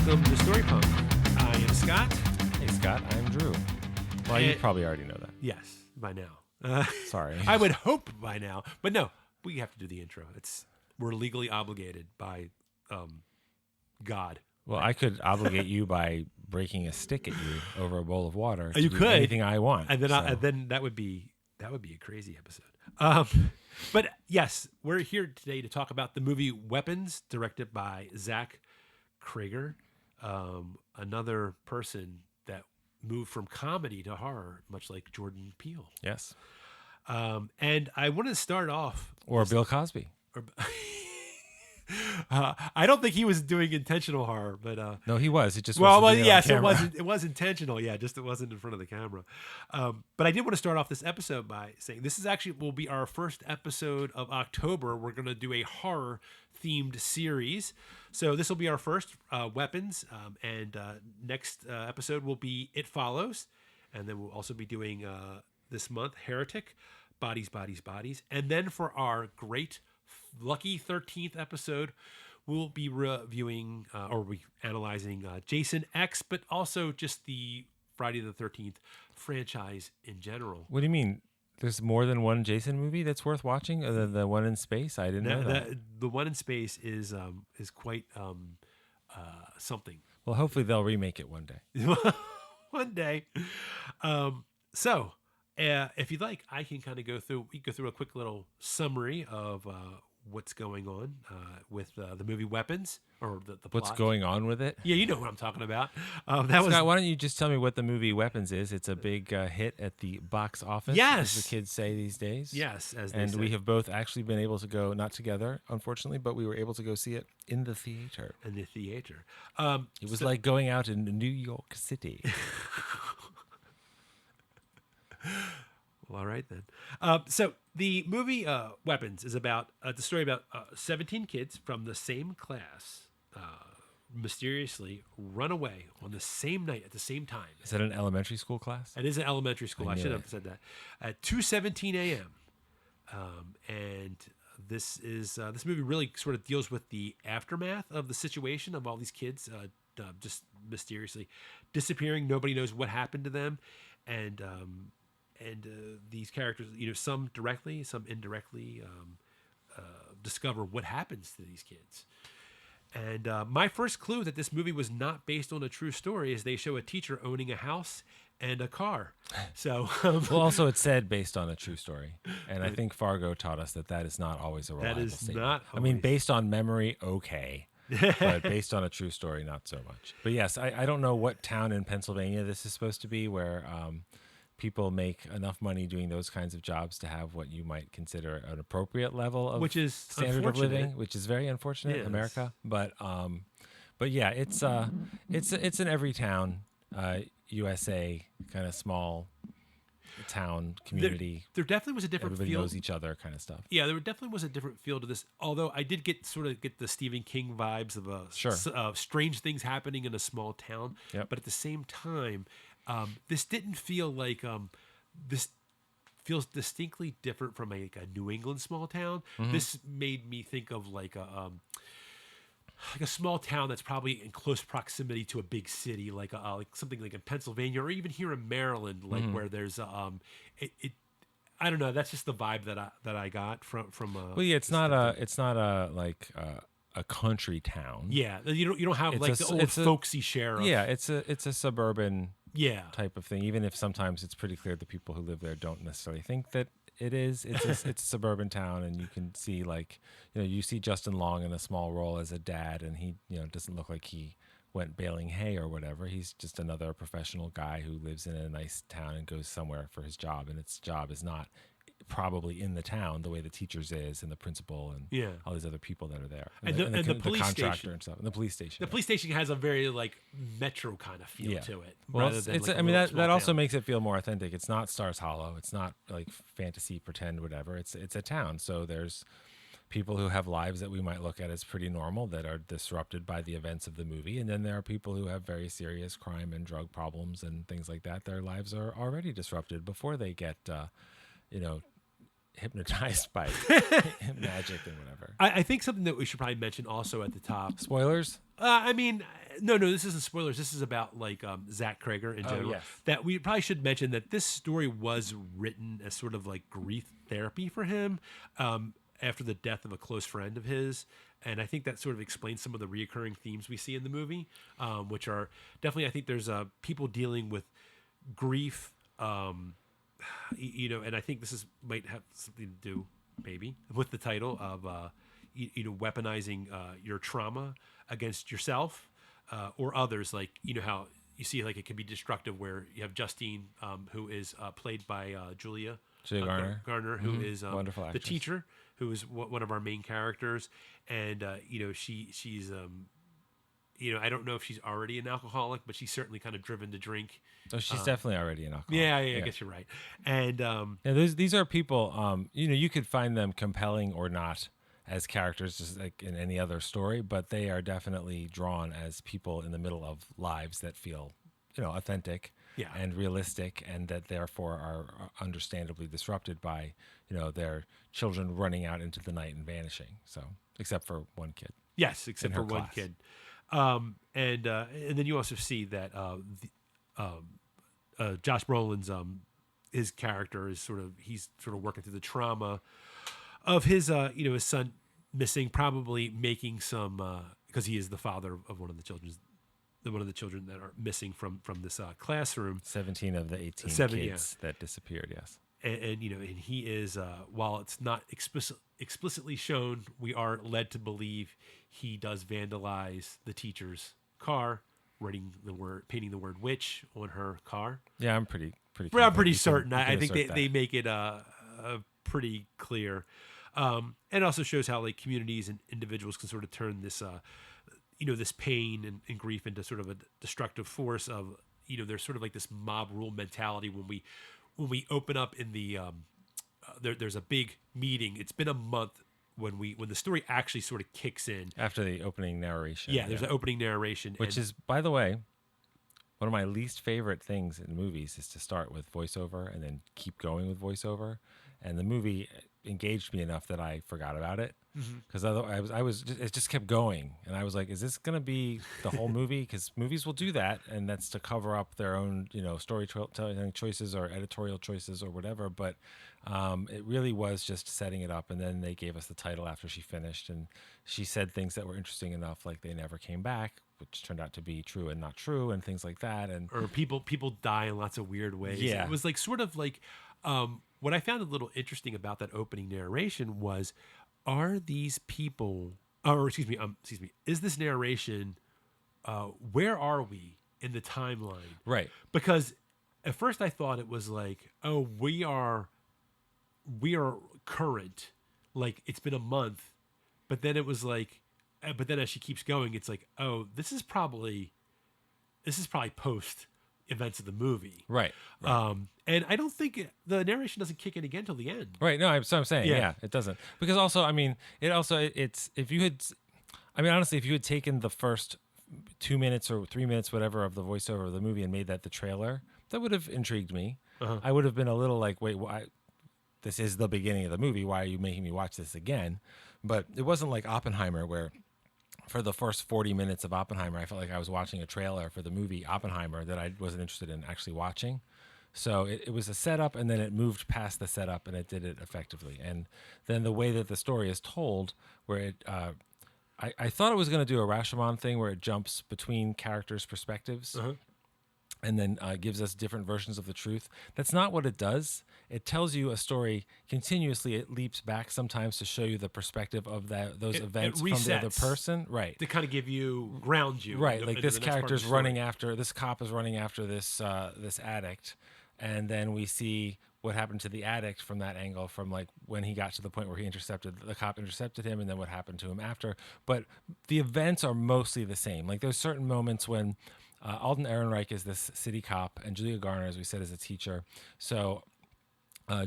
welcome to Story Punk. I am Scott. Hey, Scott, I'm Drew. Well, you probably already know that. Yes, by now. Sorry. I would hope by now, but no, we have to do the intro. We're legally obligated by God. Well, I could obligate you by breaking a stick at you over a bowl of water. To You do could. anything I want. And then, so. then that would be a crazy episode. But yes, we're here today to talk about the movie Weapons, directed by Zach Cregger, another person that moved from comedy to horror, much like Jordan Peele. Yes. And I want to start off, Or Bill Cosby. I don't think he was doing intentional horror, but No, he was. It just well, wasn't yes, on camera. it was intentional. Yeah, just it wasn't in front of the camera. But I did want to start off this episode by saying this is actually will be our first episode of October. We're going to do a horror themed series. So this will be our first Weapons, and next episode will be It Follows, and then we'll also be doing this month Heretic, Bodies, Bodies, Bodies, and then for our great lucky 13th episode, we'll be reviewing or analyzing Jason X, but also just the Friday the 13th franchise in general. What do you mean? There's more than one Jason movie that's worth watching other than the one in space? I didn't know that. The one in space is quite something. Well, hopefully they'll remake it one day. One day. So if you'd like, I can kind of go through a quick little summary of what's going on with the movie Weapons, or the plot. What's going on with it? Yeah, you know what I'm talking about. Scott, why don't you just tell me what the movie Weapons is? It's a big hit at the box office, yes, as the kids say these days. Yes, and we have both actually been able to go, not together, unfortunately, but we were able to go see it in the theater. It was like going out in New York City. Well, all right then. So the movie Weapons is about the story about 17 kids from the same class mysteriously run away on the same night at the same time. Is that an elementary school class? It is an elementary school. I should have said that. At 2:17 a.m. And this movie really sort of deals with the aftermath of the situation of all these kids just mysteriously disappearing. Nobody knows what happened to them, and these characters, some directly, some indirectly, discover what happens to these kids. And my first clue that this movie was not based on a true story is they show a teacher owning a house and a car. So, well, also it said based on a true story, and I think Fargo taught us that is not always a reliable statement. Not. I mean, based on memory, okay. But based on a true story, not so much. But yes, I don't know what town in Pennsylvania this is supposed to be, where people make enough money doing those kinds of jobs to have what you might consider an appropriate level of standard of living, which is very unfortunate in America. But yeah, it's in every town, USA, kind of small town community. There definitely was a different Everybody feel. knows each other kind of stuff. Yeah, there definitely was a different feel to this. Although I did get the Stephen King vibes of strange things happening in a small town. Yep. But at the same time, this didn't feel like this feels distinctly different from a New England small town. Mm-hmm. This made me think of like a small town that's probably in close proximity to a big city, like something like in Pennsylvania or even here in Maryland, like where there's I don't know. That's just the vibe that I got from. Well, yeah, it's not a country town. Yeah, you don't have the old folksy sheriff. Yeah, it's a suburban type of thing. Even if sometimes it's pretty clear the people who live there don't necessarily think that it is. It's a suburban town, and you can see you see Justin Long in a small role as a dad, and he doesn't look like he went baling hay or whatever. He's just another professional guy who lives in a nice town and goes somewhere for his job, and its job is not probably in the town the way the teachers is and the principal and all these other people that are there, and the police contractor station and stuff, and the police station. The police station has a very metro kind of feel to it. Well, that also makes it feel more authentic. It's not Stars Hollow. It's not like fantasy pretend whatever. It's a town. So there's people who have lives that we might look at as pretty normal that are disrupted by the events of the movie, and then there are people who have very serious crime and drug problems and things like that. Their lives are already disrupted before they get hypnotized by magic and whatever. I think something that we should probably mention also at the top. Spoilers? I mean, no, this isn't spoilers. This is about like Zach Cregger in general. Yes. That we probably should mention that this story was written as sort of like grief therapy for him after the death of a close friend of his. And I think that sort of explains some of the reoccurring themes we see in the movie, which are definitely, I think there's people dealing with grief, and I think this might have something to do maybe with the title of, weaponizing your trauma against yourself or others. Like, how you see like it can be destructive where you have Justine, who is played by Julia Garner, who is wonderful the actress. teacher, who is one of our main characters. And, she's, I don't know if she's already an alcoholic, but she's certainly kind of driven to drink. Oh, she's definitely already an alcoholic. Yeah, I guess you're right. And these are people, you could find them compelling or not as characters, just like in any other story, but they are definitely drawn as people in the middle of lives that feel, authentic and realistic, and that therefore are understandably disrupted by, their children running out into the night and vanishing. So, except for one kid. Yes, except for one kid. And then you also see that Josh Brolin's his character is he's sort of working through the trauma of his his son missing, probably making some because he is the father of one of the children that are missing from this classroom. 17 of the 18 kids that disappeared. Yes. And he is while it's not explicitly shown, we are led to believe he does vandalize the teacher's car, painting the word witch on her car. Yeah, I'm pretty certain. I think they make it pretty clear. And it also shows how like communities and individuals can sort of turn this this pain and grief into sort of a destructive force of, there's sort of like this mob rule mentality when we open up in the there's a big meeting. It's been a month when the story actually sort of kicks in after the opening narration. Yeah, there's an opening narration, which is, by the way, one of my least favorite things in movies is to start with voiceover and then keep going with voiceover. And the movie engaged me enough that I forgot about it, because otherwise it just kept going, and I was like, is this going to be the whole movie? Because movies will do that, and that's to cover up their own storytelling choices or editorial choices or whatever. But it really was just setting it up, and then they gave us the title after she finished, and she said things that were interesting enough, like they never came back, which turned out to be true and not true, and things like that. And or people die in lots of weird ways. Yeah, it was like sort of like. What I found a little interesting about that opening narration was, are these people, is this narration, where are we in the timeline? Right. Because at first I thought it was like, oh, we are current, like it's been a month, but then it was like, but then as she keeps going, it's like, oh, this is probably post events of the movie. Right. And I don't think the narration doesn't kick in again till the end. Right. No, so I'm saying, yeah, it doesn't. Because also, it's if you had taken the first 2 minutes or 3 minutes, whatever, of the voiceover of the movie and made that the trailer, that would have intrigued me. I would have been a little like, wait, why? This is the beginning of the movie. Why are you making me watch this again? But it wasn't like Oppenheimer, where for the first 40 minutes of Oppenheimer, I felt like I was watching a trailer for the movie Oppenheimer that I wasn't interested in actually watching. So it was a setup, and then it moved past the setup, and it did it effectively. And then the way that the story is told, where I thought it was going to do a Rashomon thing where it jumps between characters' perspectives and then gives us different versions of the truth. That's not what it does. It tells you a story continuously. It leaps back sometimes to show you the perspective of those events from the other person. Right. To kind of ground you. Right. Like this character's running after, this cop is running after this addict. And then we see what happened to the addict from that angle, from like when he got to the point where the cop intercepted him, and then what happened to him after. But the events are mostly the same. Like there's certain moments when Alden Ehrenreich is this city cop, and Julia Garner, as we said, is a teacher. So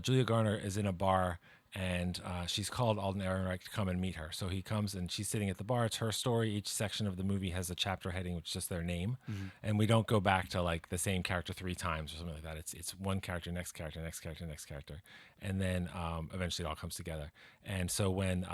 Julia Garner is in a bar, and she's called Alden Ehrenreich to come and meet her. So he comes, and she's sitting at the bar. It's her story. Each section of the movie has a chapter heading, which is just their name, and we don't go back to like the same character 3 times or something like that. It's one character, next character, next character, next character, and then eventually it all comes together. And so when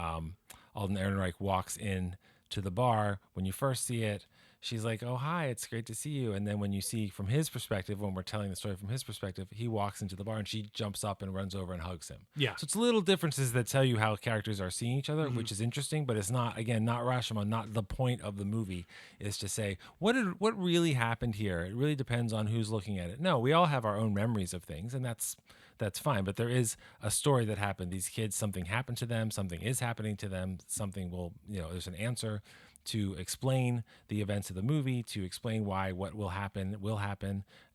Alden Ehrenreich walks in to the bar, when you first see it, she's like, "Oh, hi, it's great to see you." And then when you see from his perspective, when we're telling the story from his perspective, he walks into the bar and she jumps up and runs over and hugs him. Yeah. So it's little differences that tell you how characters are seeing each other, which is interesting, but it's not, again, not Rashomon, not the point of the movie is to say, what really happened here? It really depends on who's looking at it. No, we all have our own memories of things, and that's fine. But there is a story that happened. These kids, something happened to them, something is happening to them, something will, there's an answer to explain the events of the movie, to explain why what will happen,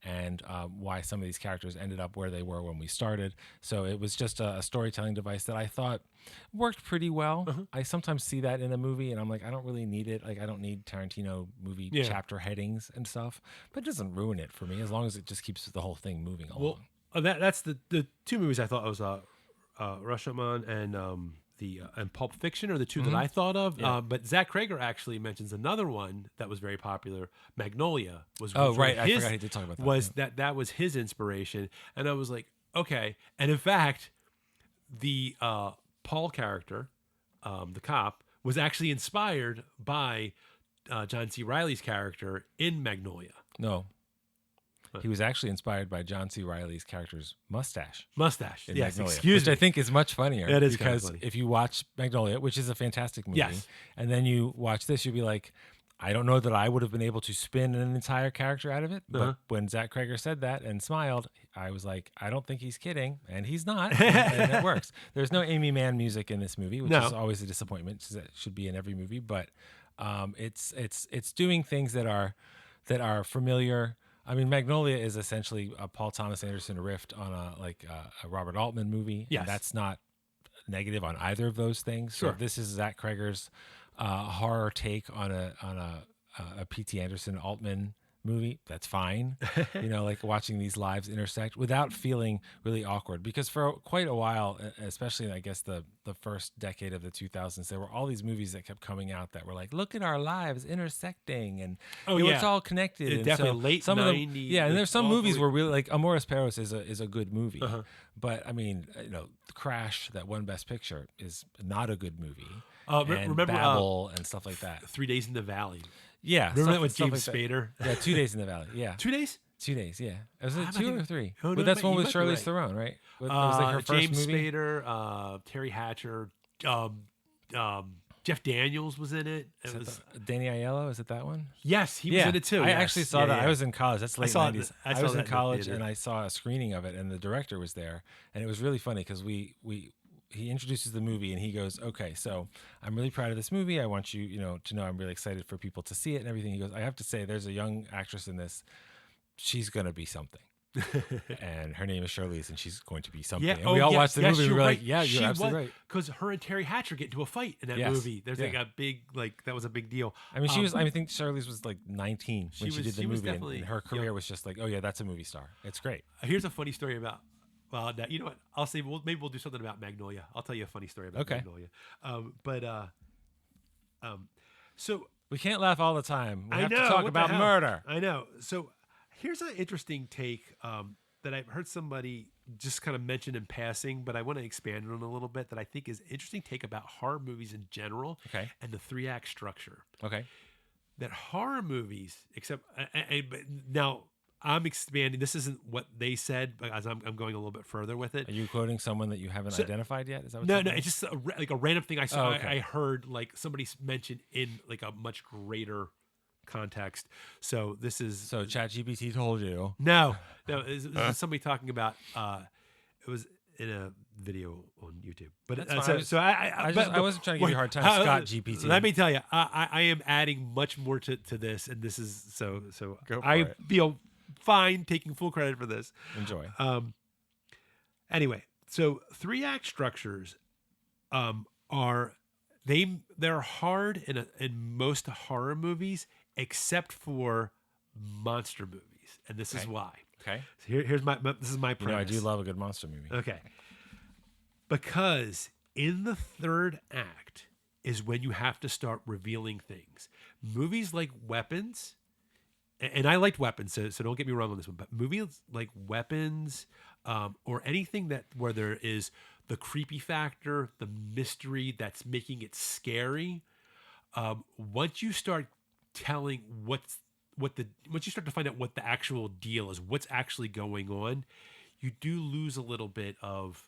and why some of these characters ended up where they were when we started. So it was just a storytelling device that I thought worked pretty well. I sometimes see that in a movie, and I'm like, I don't really need it. Like, I don't need Tarantino movie chapter headings and stuff, but it doesn't ruin it for me as long as it just keeps the whole thing moving along. Well, that's the 2 movies I thought was Rashomon and Pulp Fiction are the 2 that I thought of. Yeah. But Zach Cregger actually mentions another one that was very popular. Magnolia was. Oh, right. I forgot he did talk about that. That was his inspiration, and I was like, okay. And in fact, the Paul character, the cop, was actually inspired by John C. Reilly's character in Magnolia. No. He was actually inspired by John C. Reilly's character's mustache. Yes, Magnolia, excuse which me. I think is much funnier. It is because funny. If you watch Magnolia, which is a fantastic movie, Yes. and then you watch this, you'll be like, I don't know that I would have been able to spin an entire character out of it. But when Zach Cregger said that and smiled, I was like, I don't think he's kidding, and he's not, and it works. There's no Amy Mann music in this movie, which is always a disappointment. That should be in every movie, but it's doing things that are familiar. I mean, Magnolia is essentially a Paul Thomas Anderson riff on a Robert Altman movie. Yes. And that's not negative on either of those things. Sure. So this is Zach Cregger's horror take on a P.T. Anderson Altman movie. That's fine. Like watching these lives intersect without feeling really awkward, because for quite a while, especially in, I guess, the first decade of the 2000s, there were all these movies that kept coming out that were like, look at our lives intersecting, and it's all connected. And definitely so late some 90s. of them, and there's some movies where really, like Amores Perros is a good movie, but I mean, Crash, that won Best Picture, is not a good movie. And remember Babel and stuff like that. 3 Days in the Valley. Yeah, Remember that with stuff James like that. Spader? Yeah, 2 Days in the Valley. Yeah, 2 days? 2 days. Yeah, was it I 2 think- or 3? Oh, no, But that's you one with might be Charlize right. Theron, right? It was like her first James movie. Spader, Terry Hatcher, Jeff Daniels was in it. It was Danny Aiello. Is it that one? yes, he was in it too. I yes. actually saw Yeah, that. yeah. I was in college. That's late saw it- 90s. I I saw was that in in the college theater. and I saw a screening of it, and the director was there, and it was really funny because he introduces the movie and he goes, okay, so I'm really proud of this movie. I want you, to know I'm really excited for people to see it and everything. He goes, I have to say, there's a young actress in this. She's going to be something. And her name is Charlize, and she's going to be something. Yeah. And we all watched the movie and we you're were right. like, yeah, you're absolutely right. Because her and Terry Hatcher get into a fight in that Yes. movie. There's like Yeah. a big, that was a big deal. I mean, I think Charlize was like 19 when she did the movie, and her career was just like, oh yeah, that's a movie star. It's great. Here's a funny story about. Well, now, you know what? I'll say maybe we'll do something about Magnolia. I'll tell you a funny story about Magnolia. So We can't laugh all the time. We I have know, to talk what about the hell? murder. I know. So here's an interesting take that I've heard somebody just kind of mention in passing, but I want to expand on a little bit, that I think is interesting take about horror movies in general, Okay. and the 3-act structure. Okay. That horror movies, except but now I'm expanding. This isn't what they said, but as I'm going a little bit further with it. Are you quoting someone that you haven't identified yet? Is that what No, you're no, saying? it's just like a random thing I saw. Oh, okay. I heard like somebody mentioned in like a much greater context. So this is So ChatGPT told you. no. This is somebody talking about. It was in a video on YouTube, but That's fine. I wasn't trying to give you a hard time. Scott GPT. Let me tell you, I am adding much more to this, and this is so. Go for I it. feel fine taking full credit for this. Enjoy. Anyway, so 3-act structures they're hard in most horror movies except for monster movies, and this is why. Okay. So here's my this is my premise. I do love a good monster movie. Okay. Because in the third act is when you have to start revealing things. Movies like Weapons, and I liked Weapons, so don't get me wrong on this one, but movies like Weapons, or anything that where there is the creepy factor, the mystery that's making it scary. Once you start telling once you start to find out what the actual deal is, what's actually going on, you do lose a little bit of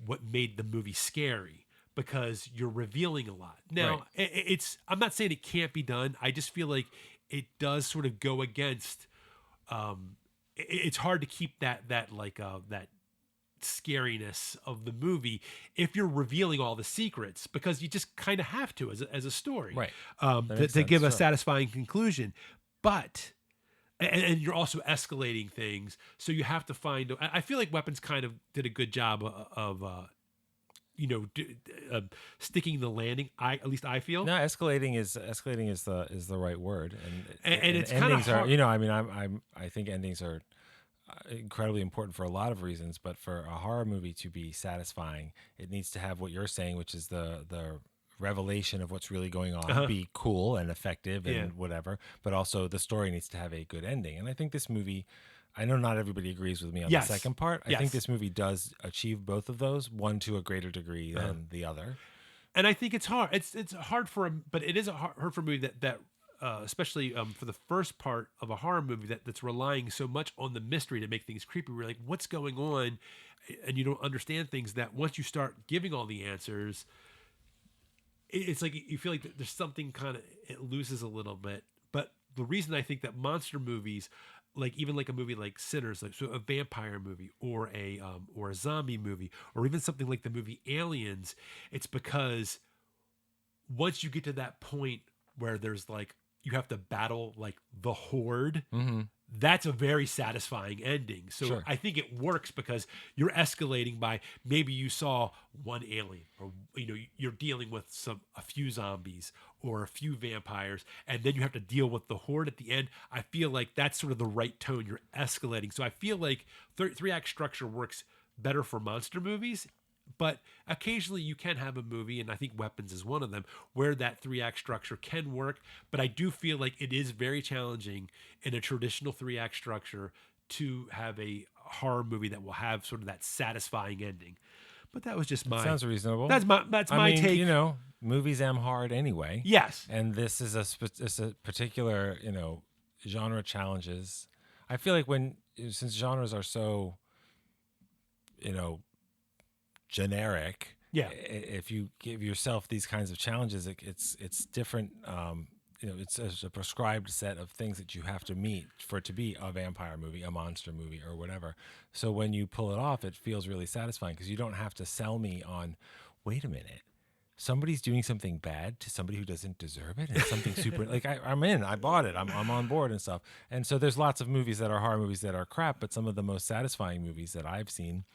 what made the movie scary because you're revealing a lot. Now, it's I'm not saying it can't be done. I just feel like it does sort of go against. It's hard to keep that scariness of the movie if you're revealing all the secrets, because you just kind of have to as a story, right? To give a satisfying conclusion. But and you're also escalating things, so you have to find. I feel like Weapons kind of did a good job of sticking the landing. At least I feel. No, escalating is the right word, and it's kind of hard. I think endings are incredibly important for a lot of reasons, but for a horror movie to be satisfying, it needs to have what you're saying, which is the revelation of what's really going on, be cool and effective and whatever, but also the story needs to have a good ending. And I think this movie, I know not everybody agrees with me on the second part. I think this movie does achieve both of those, one to a greater degree than the other. And I think it's hard. It's hard but it is hard for a movie that especially for the first part of a horror movie that's relying so much on the mystery to make things creepy. We're like, what's going on? And you don't understand things that once you start giving all the answers, it's like you feel like there's something kind of, it loses a little bit. But the reason I think that monster movies, like even like a movie like Sinners, like so a vampire movie or a zombie movie, or even something like the movie Aliens, it's because once you get to that point where there's like, you have to battle like the horde, that's a very satisfying ending. So I think it works because you're escalating by maybe you saw one alien, or you're dealing with a few zombies or a few vampires, and then you have to deal with the horde at the end. I feel like that's sort of the right tone. You're escalating. So I feel like three-act structure works better for monster movies. But occasionally you can have a movie, and I think Weapons is one of them, where that three-act structure can work. But I do feel like it is very challenging in a traditional three-act structure to have a horror movie that will have sort of that satisfying ending. But that was just sounds reasonable. That's my take. Movies am hard anyway. Yes, and this is a particular genre challenges. I feel like since genres are so generic, if you give yourself these kinds of challenges, it's different. It's a prescribed set of things that you have to meet for it to be a vampire movie, a monster movie, or whatever. So when you pull it off, it feels really satisfying because you don't have to sell me on, wait a minute, somebody's doing something bad to somebody who doesn't deserve it, and something super like I'm in, I bought it, I'm on board and stuff. And so there's lots of movies that are horror movies that are crap, but some of the most satisfying movies that I've seen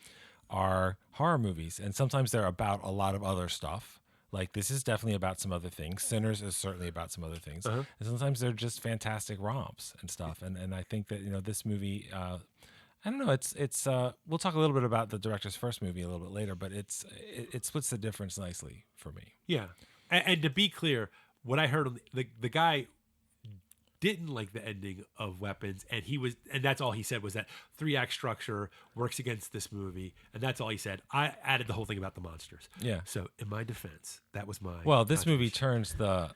are horror movies, and sometimes they're about a lot of other stuff. Like this is definitely about some other things. Sinners is certainly about some other things. And sometimes they're just fantastic romps and stuff. And I think that this movie, I don't know. It's we'll talk a little bit about the director's first movie a little bit later, but it splits the difference nicely for me. Yeah, and to be clear, what I heard the guy didn't like the ending of Weapons, and that's all he said was that three-act structure works against this movie, and that's all he said. I added the whole thing about the monsters. Yeah. So in my defense, that was my this movie turns the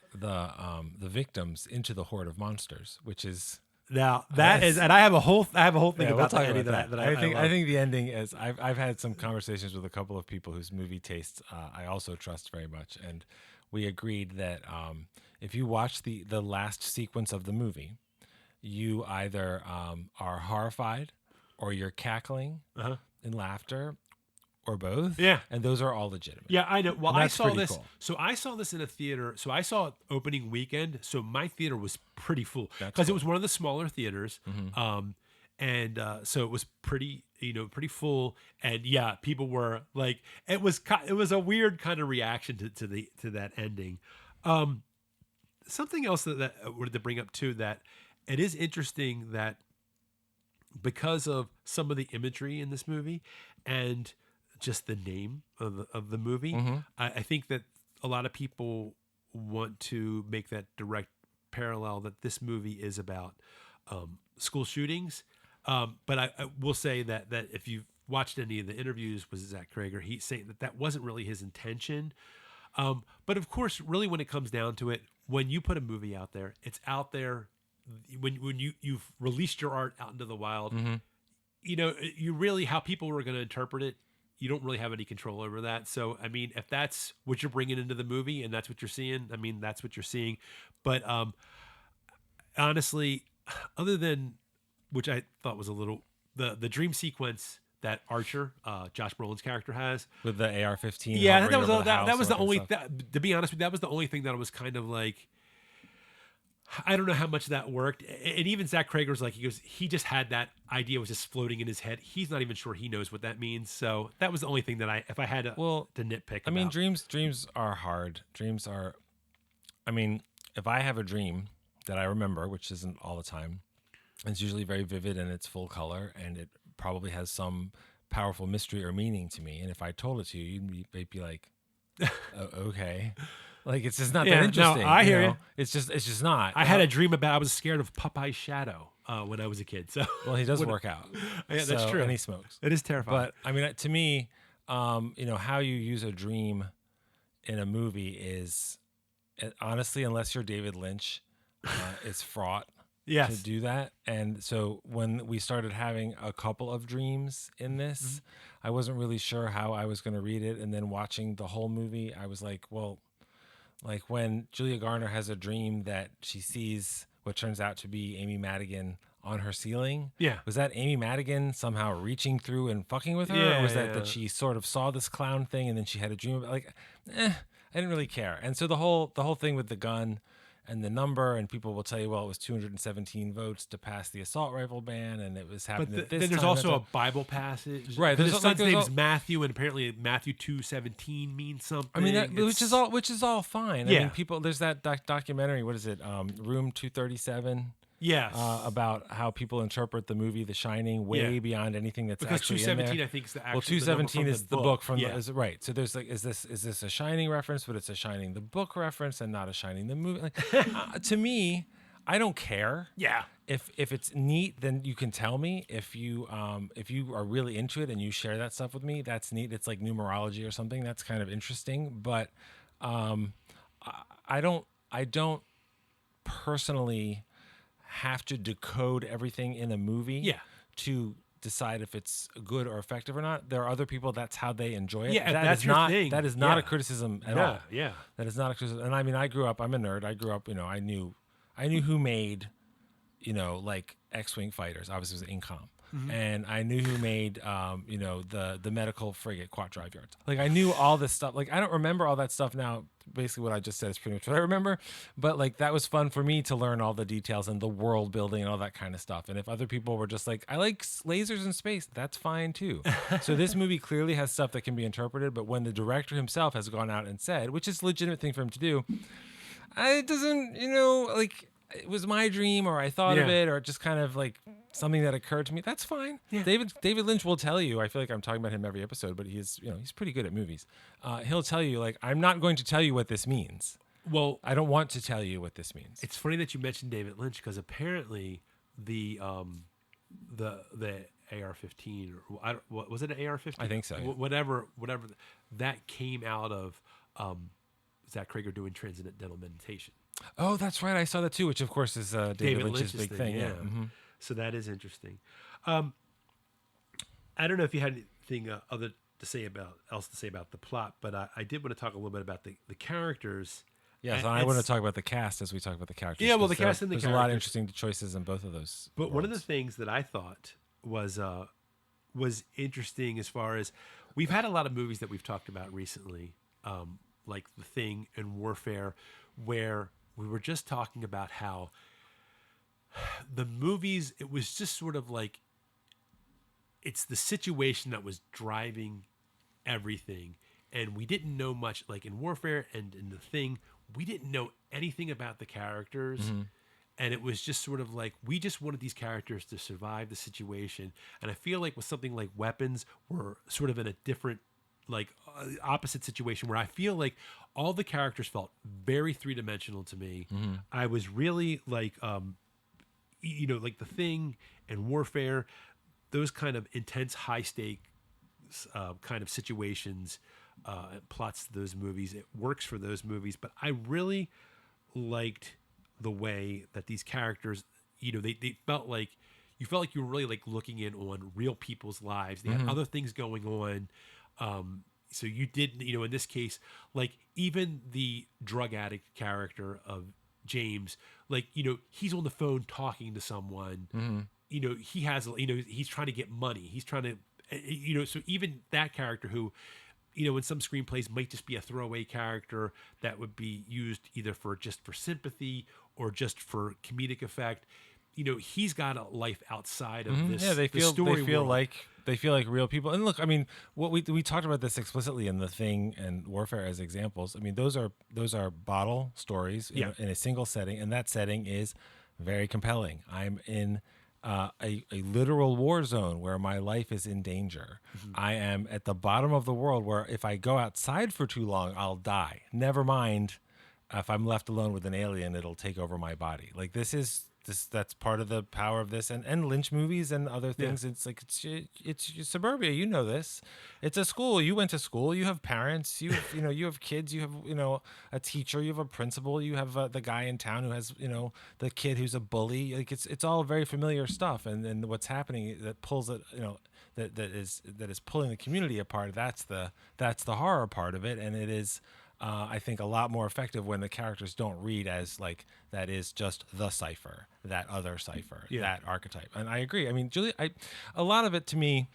victims into the horde of monsters, which is now that is, and I have a whole thing about the ending that I think the ending is. I've had some conversations with a couple of people whose movie tastes I also trust very much, and we agreed that if you watch the last sequence of the movie, you either are horrified or you're cackling in laughter or both. Yeah. And those are all legitimate. Yeah, I know. Well, I saw this. Cool. So I saw this in a theater. So I saw it opening weekend. So my theater was pretty full because cool. It was one of the smaller theaters. So it was pretty full. And yeah, people were like, it was a weird kind of reaction to that ending. Something else that I wanted to bring up too, that it is interesting that because of some of the imagery in this movie and just the name of the movie. I think that a lot of people want to make that direct parallel that this movie is about school shootings. But I will say that if you've watched any of the interviews with Zach Cregger, he's saying that wasn't really his intention. But of course, really, when it comes down to it, when you put a movie out there, it's out there. When you've released your art out into the wild, you know, you really, how people are going to interpret it, you don't really have any control over that. So, I mean, if that's what you're bringing into the movie and that's what you're seeing, I mean, that's what you're seeing. But honestly, other than, which I thought was a little, the dream sequence that Archer, Josh Brolin's character, has with the AR-15. Yeah, that was the only. To be honest with you, that was the only thing that I was kind of like, I don't know how much that worked. And even Zach Cregger was like, he just had that idea was just floating in his head. He's not even sure he knows what that means. So that was the only thing that if I had to nitpick. I mean, dreams are hard. Dreams are, I mean, if I have a dream that I remember, which isn't all the time, it's usually very vivid and it's full color and it probably has some powerful mystery or meaning to me. And if I told it to you, you'd be like, okay. Like, it's just not that interesting. No, I hear you. It's just not. I had a dream about, I was scared of Popeye's shadow when I was a kid. So well, he does work out. Yeah, that's true. And he smokes. It is terrifying. But I mean, to me, how you use a dream in a movie is, honestly, unless you're David Lynch, it's fraught. Yes. To do that. And so when we started having a couple of dreams in this, I wasn't really sure how I was going to read it. And then watching the whole movie, I was like, well, like when Julia Garner has a dream that she sees what turns out to be Amy Madigan on her ceiling. Yeah. Was that Amy Madigan somehow reaching through and fucking with her? Yeah, or was that she sort of saw this clown thing and then she had a dream about, like, I didn't really care. And so the whole thing with the gun and the number, and people will tell you, well, it was 217 votes to pass the assault rifle ban, and it was happening at this then there's time, also a Bible passage. Right. His son's name is Matthew, and apparently Matthew 2:17 means something. I mean, which is all fine. Yeah. I mean, people, there's that documentary, what is it, Room 237? Yes. About how people interpret the movie The Shining way beyond anything that's actually in there. Because 217, I think, is the actual. Well, 217 is the book from the right. So there's like, is this a Shining reference? But it's a Shining the book reference and not a Shining the movie. Like, to me, I don't care. Yeah. If it's neat, then you can tell me. If you are really into it and you share that stuff with me, that's neat. It's like numerology or something. That's kind of interesting. But I don't personally have to decode everything in a movie to decide if it's good or effective or not. There are other people, that's how they enjoy it. Yeah, that's your thing. That is not a criticism at all. Yeah. That is not a criticism. And I mean, I'm a nerd. I grew up, I knew who made, like X-Wing fighters. Obviously it was Incom. And I knew who made, the medical frigate Quat Drive Yards. Like, I knew all this stuff. Like, I don't remember all that stuff now. Basically, what I just said is pretty much what I remember. But, like, that was fun for me to learn all the details and the world building and all that kind of stuff. And if other people were just like, I like lasers in space, that's fine, too. So this movie clearly has stuff that can be interpreted. But when the director himself has gone out and said, which is a legitimate thing for him to do, it doesn't, like, it was my dream, or I thought of it, or just kind of like something that occurred to me. That's fine. Yeah. David Lynch will tell you. I feel like I'm talking about him every episode, but he's pretty good at movies. He'll tell you, like, I'm not going to tell you what this means. Well, I don't want to tell you what this means. It's funny that you mentioned David Lynch, because apparently the AR-15, or what was it, an AR-15? I think so. Yeah. Whatever that came out of Zach Cregger doing transcendental meditation. Oh, that's right. I saw that too, which of course is David Lynch's big thing. Yeah. Mm-hmm. So that is interesting. I don't know if you had anything else to say about the plot, but I did want to talk a little bit about the characters. Yes, I want to talk about the cast as we talk about the characters. Yeah, well, the cast and the characters. There's a lot of interesting choices in both of those. But one of the things that I thought was interesting, as far as we've had a lot of movies that we've talked about recently, like The Thing and Warfare, where we were just talking about how the movies, it was just sort of like, it's the situation that was driving everything. And we didn't know much, like in Warfare and in The Thing, we didn't know anything about the characters. Mm-hmm. And it was just sort of like, we just wanted these characters to survive the situation. And I feel like with something like Weapons, we're sort of in a different opposite situation where I feel like all the characters felt very three-dimensional to me. I was really like, like The Thing and Warfare, those kind of intense, high-stakes kind of situations, plots to those movies. It works for those movies, but I really liked the way that these characters, they felt like you felt like you were really like looking in on real people's lives. They had other things going on. So you did, in this case, like even the drug addict character of James, like, he's on the phone talking to someone, he has, he's trying to get money. He's trying to, so even that character who, in some screenplays might just be a throwaway character that would be used either for sympathy or just for comedic effect. He's got a life outside of this. Yeah, they feel world. like real people. And look, I mean, what we talked about this explicitly in The Thing and Warfare as examples. I mean, those are bottle stories in a single setting, and that setting is very compelling. I'm in a literal war zone where my life is in danger. I am at the bottom of the world where if I go outside for too long, I'll die. Never mind if I'm left alone with an alien, it'll take over my body. Like that's part of the power of this and Lynch movies and other things. It's like it's suburbia. this. It's a school. You went to school. You have parents. You have kids. You have a teacher. You have a principal. You have the guy in town who has the kid who's a bully. Like it's all very familiar stuff. And what's happening that pulls it that is pulling the community apart. That's the horror part of it, and it is. I think a lot more effective when the characters don't read as like that is just the cipher, that other cipher, that archetype. And I agree. I mean, Julie, a lot of it to me,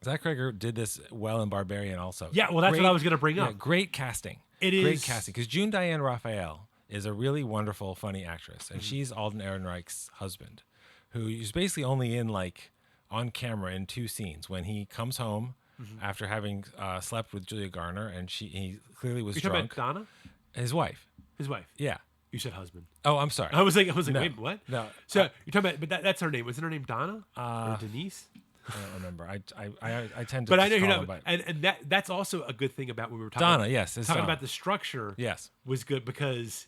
Zach Cregger did this well in Barbarian also. Yeah, well, that's what I was going to bring up. Great casting. It is. Great casting. Because June Diane Raphael is a really wonderful, funny actress. And she's Alden Ehrenreich's husband, who is basically only in like on camera in 2 scenes. When he comes home, after having slept with Julia Garner, and he clearly was drunk. You're talking about Donna? His wife. His wife. Yeah. You said husband. Oh, I'm sorry. I was like, no, wait, what? No. So you're talking about, but that's her name. Wasn't her name Donna or Denise? I don't remember. I tend to. But I know you're not. And that's also a good thing about when we were talking. Donna, about, yes, talking about the structure. Yes, was good because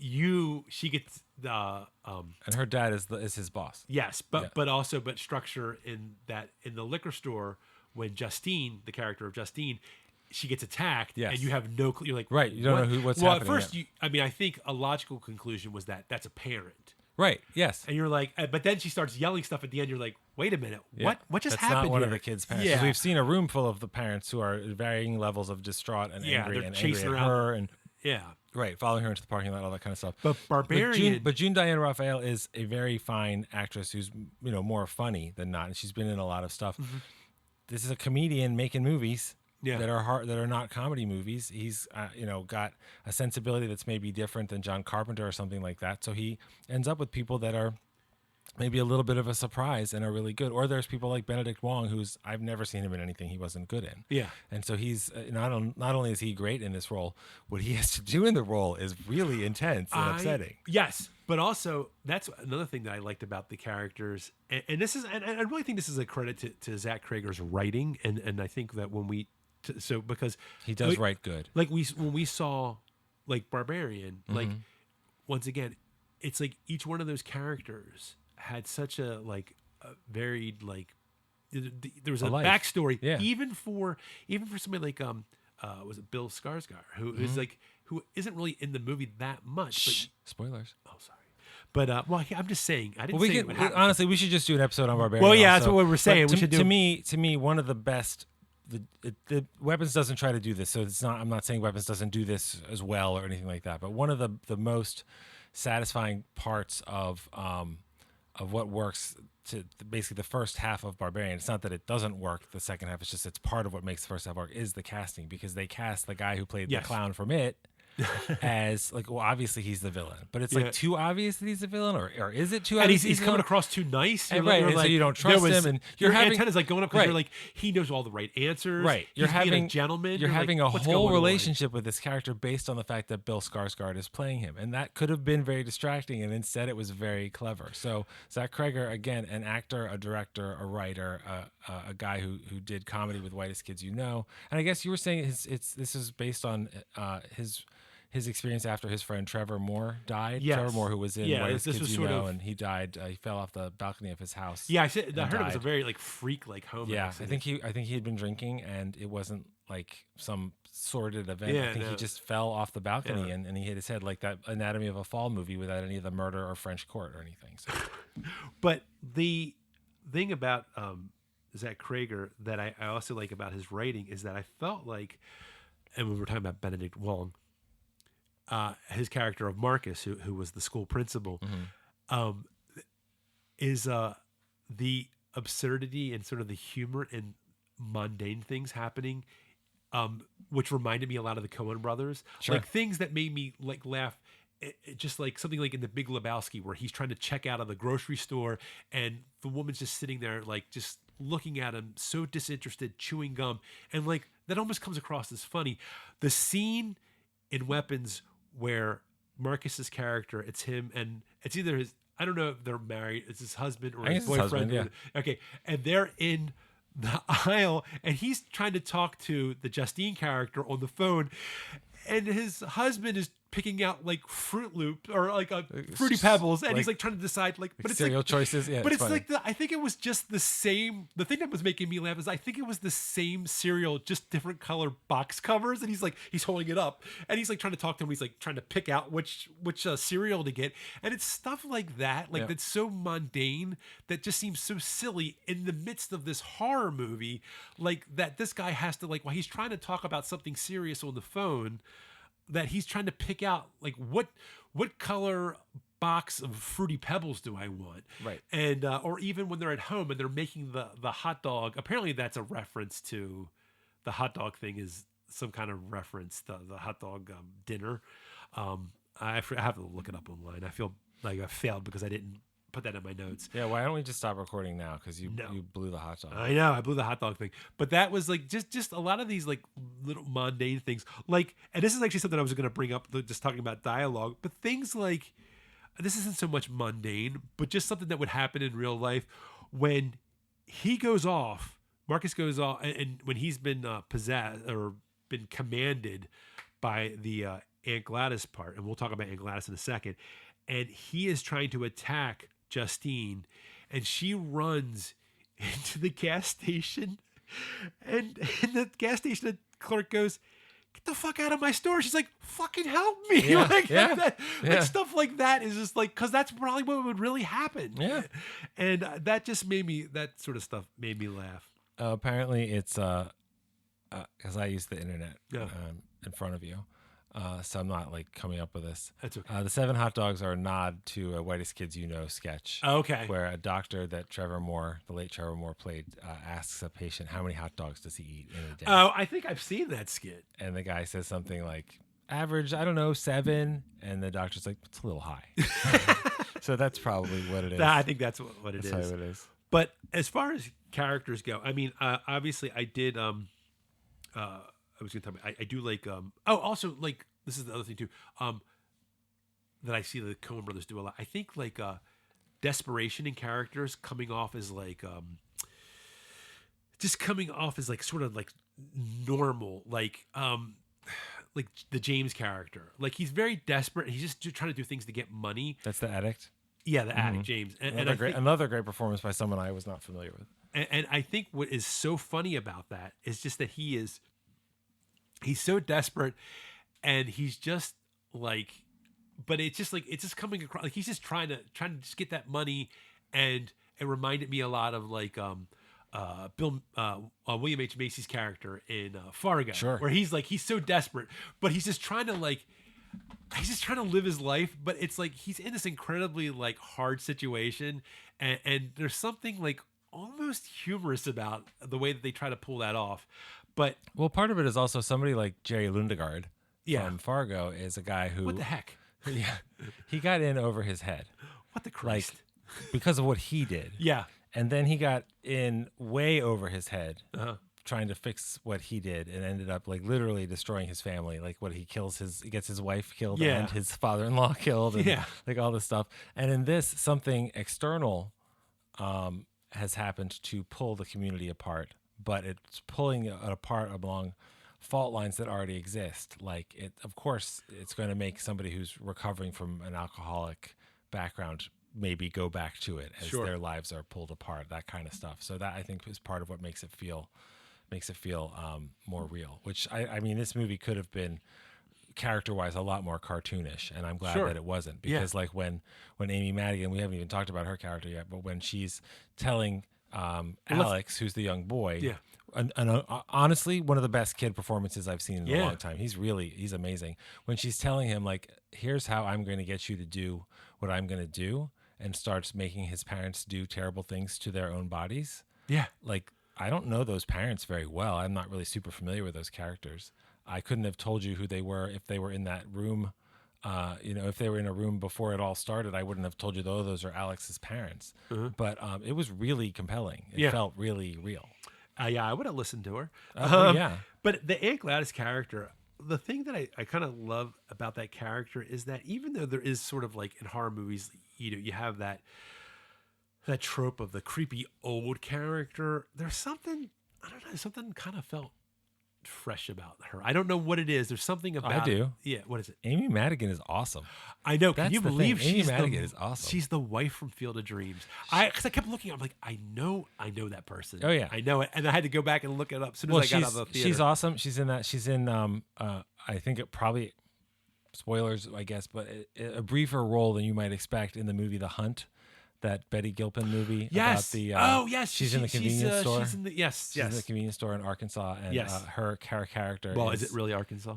she gets the and her dad is his boss. Yes, but structure in the liquor store. When Justine, the character of Justine, she gets attacked, and you have no clue. You're like, right, you don't know what's happening. Well, at first, I think a logical conclusion was that that's a parent. Right, yes. And you're like, but then she starts yelling stuff at the end. You're like, wait a minute, what just happened? That's not one here? of the kids' parents. Yeah. We've seen a room full of the parents who are at varying levels of distraught and angry and angry at her. And right, following her into the parking lot, all that kind of stuff. But Barbarian. But June Diane Raphael is a very fine actress who's more funny than not. And she's been in a lot of stuff. This is a comedian making movies that are not comedy movies. He's got a sensibility that's maybe different than John Carpenter or something like that. So he ends up with people that are maybe a little bit of a surprise and are really good. Or there's people like Benedict Wong, I've never seen him in anything he wasn't good in. Yeah. And so he's not only is he great in this role, what he has to do in the role is really intense and upsetting. Yes. But also, that's another thing that I liked about the characters, and this is, and I really think this is a credit to Zach Cregger's writing, and I think that because he does write good. Like when we saw, like Barbarian, like once again, it's like each one of those characters had such a varied there was a backstory, even for somebody like was it Bill Skarsgård who is who isn't really in the movie that much. But, spoilers. Oh, sorry. But I'm just saying. I didn't say what happened. Honestly, we should just do an episode on Barbarian. Well, yeah, that's what we're saying. To me, one of the best. The Weapons doesn't try to do this, so it's not. I'm not saying Weapons doesn't do this as well or anything like that. But one of the most satisfying parts of what works to basically the first half of Barbarian. It's not that it doesn't work. The second half, it's just it's part of what makes the first half work is the casting, because they cast the guy who played the clown from It. as like, well, obviously he's the villain, but it's like too obvious that he's the villain, or is it too and obvious? He's coming across too nice, and right? And like, so you don't trust him, and your antenna's like going up because right. you're like, he knows all the right answers, right? You're having a gentleman. You're having like, a whole relationship with this character based on the fact that Bill Skarsgård is playing him, and that could have been very distracting, and instead it was very clever. So Zach Cregger, again, an actor, a director, a writer, a guy who did comedy with Whitest Kids You Know, and I guess you were saying this is based on his experience after his friend Trevor Moore died. Yes. Trevor Moore, who was in Whitest Kids You Know, and he died. He fell off the balcony of his house. Yeah, I heard it was a very like freak like home. Yeah, accident. I think he had been drinking, and it wasn't like some sordid event. Yeah, I think he just fell off the balcony and he hit his head, like that Anatomy of a Fall movie without any of the murder or French court or anything. So. But the thing about Zach Cregger that I also like about his writing is that I felt like, and when we're talking about Benedict Wong, his character of Marcus, who was the school principal, is the absurdity and sort of the humor and mundane things happening, which reminded me a lot of the Coen brothers, like things that made me like laugh. Just like something like in The Big Lebowski, where he's trying to check out of the grocery store and the woman's just sitting there, like just looking at him, so disinterested, chewing gum, and like that almost comes across as funny. The scene in Weapons where Marcus's character, it's him and it's either his, I don't know if they're married, it's his husband or his boyfriend. Okay. And they're in the aisle and he's trying to talk to the Justine character on the phone, and his husband is picking out like Fruit Loops or like Fruity Pebbles, and he's like trying to decide like, but it's cereal like choices. Yeah, but it's like I think it was just the same. The thing that was making me laugh is I think it was the same cereal, just different color box covers, and he's holding it up, and he's like trying to talk to him. He's like trying to pick out which cereal to get, and it's stuff like that, like that's so mundane that just seems so silly in the midst of this horror movie, like that this guy has to like while he's trying to talk about something serious on the phone, that he's trying to pick out like what color box of Fruity Pebbles do I want, right? And or even when they're at home and they're making the hot dog. Apparently, that's a reference to the hot dog thing, is some kind of reference to the hot dog dinner. I have to look it up online. I feel like I failed because I didn't put that in my notes. Yeah, why don't we just stop recording now? Because you blew the hot dog. I know, I blew the hot dog thing. But that was like just a lot of these like little mundane things. Like, and this is actually something I was going to bring up, just talking about dialogue. But things like, this isn't so much mundane, but just something that would happen in real life when he goes off, Marcus goes off, and when he's been possessed or been commanded by the Aunt Gladys part, and we'll talk about Aunt Gladys in a second, and he is trying to attack Justine, and she runs into the gas station, and the gas station clerk goes, "Get the fuck out of my store." She's like, "Fucking help me." Like stuff like that is just like, because that's probably what would really happen. And that just made me, that sort of stuff made me laugh. Apparently it's because I use the internet in front of you. So I'm not like coming up with this. That's okay. The 7 hot dogs are a nod to a Whitest Kids You Know sketch. Okay. Where a doctor that Trevor Moore, the late Trevor Moore played, asks a patient how many hot dogs does he eat in a day. Oh, I think I've seen that skit. And the guy says something like, average, I don't know, 7. And the doctor's like, it's a little high. So that's probably what it is. I think that's what it is. That's how it is. But as far as characters go, I mean, obviously I did, I was going to tell you, I do like, also like, this is the other thing too, that I see the Coen brothers do a lot. I think like desperation in characters coming off as like, just coming off as like sort of like normal, like the James character. Like he's very desperate and he's just trying to do things to get money. That's the addict? Yeah, the addict, James. Another great performance by someone I was not familiar with. And I think what is so funny about that is just that he's so desperate, and he's just like, but it's just like, it's just coming across like he's just trying to just get that money. And it reminded me a lot of like William H. Macy's character in Fargo, where he's so desperate, but he's just trying to live his life, but it's like he's in this incredibly like hard situation, and there's something like almost humorous about the way that they try to pull that off. But well, part of it is also somebody like Jerry Lundegaard from Fargo is a guy who... What the heck? Yeah, he got in over his head. What the Christ? Because of what he did. Yeah. And then he got in way over his head trying to fix what he did and ended up like literally destroying his family. Like he gets his wife killed and his father-in-law killed and like all this stuff. And in this, something external has happened to pull the community apart, but it's pulling it apart along fault lines that already exist. Like of course, it's going to make somebody who's recovering from an alcoholic background maybe go back to it as their lives are pulled apart, that kind of stuff. So that I think is part of what makes it feel more real, which I mean, this movie could have been character-wise a lot more cartoonish, and I'm glad that it wasn't, because like when Amy Madigan, we haven't even talked about her character yet, but when she's telling Alex, who's the young boy, and honestly, one of the best kid performances I've seen in a long time. He's amazing. When she's telling him like, here's how I'm going to get you to do what I'm going to do, and starts making his parents do terrible things to their own bodies. Yeah. Like, I don't know those parents very well. I'm not really super familiar with those characters. I couldn't have told you who they were if they were in that room. If they were in a room before it all started, I wouldn't have told you, though, those are Alex's parents. But it was really compelling. It felt really real. I would have listened to her. But the Aunt Gladys character, the thing that I kind of love about that character is that even though there is sort of like in horror movies, you have that trope of the creepy old character, there's something, I don't know, something kind of felt fresh about her. I don't know what it is. There's something about I do. Yeah, what is it? Amy Madigan is awesome. I know. Can you believe Amy Madigan is awesome? She's the wife from Field of Dreams. Because I kept looking, I'm like, I know that person. Oh yeah, I know it, and I had to go back and look it up as soon as I got out of the theater. She's awesome. She's in that. She's in. I think it probably, spoilers, I guess, but a briefer role than you might expect in the movie The Hunt, that Betty Gilpin movie. Yes. About the, she's in the convenience store. She's in the convenience store in Arkansas, and her character. Well, is it really Arkansas?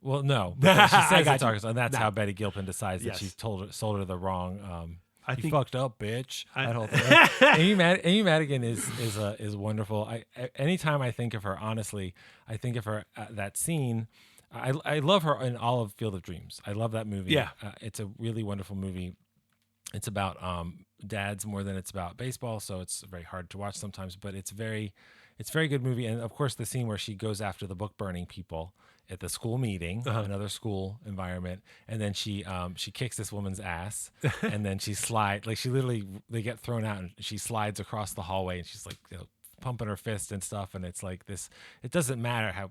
Well, no. But she says it's Arkansas, and that's how Betty Gilpin decides that she's sold her the wrong. I think, fucked up, bitch. That whole thing. Amy Madigan is wonderful. Anytime I think of her, honestly, I think of her that scene. I love her in all of Field of Dreams. I love that movie. Yeah, it's a really wonderful movie. It's about dads more than it's about baseball, so it's very hard to watch sometimes. But it's a very good movie. And of course, the scene where she goes after the book burning people at the school meeting, another school environment, and then she kicks this woman's ass, and then they get thrown out, and she slides across the hallway, and she's like pumping her fist and stuff, and it's like this. It doesn't matter how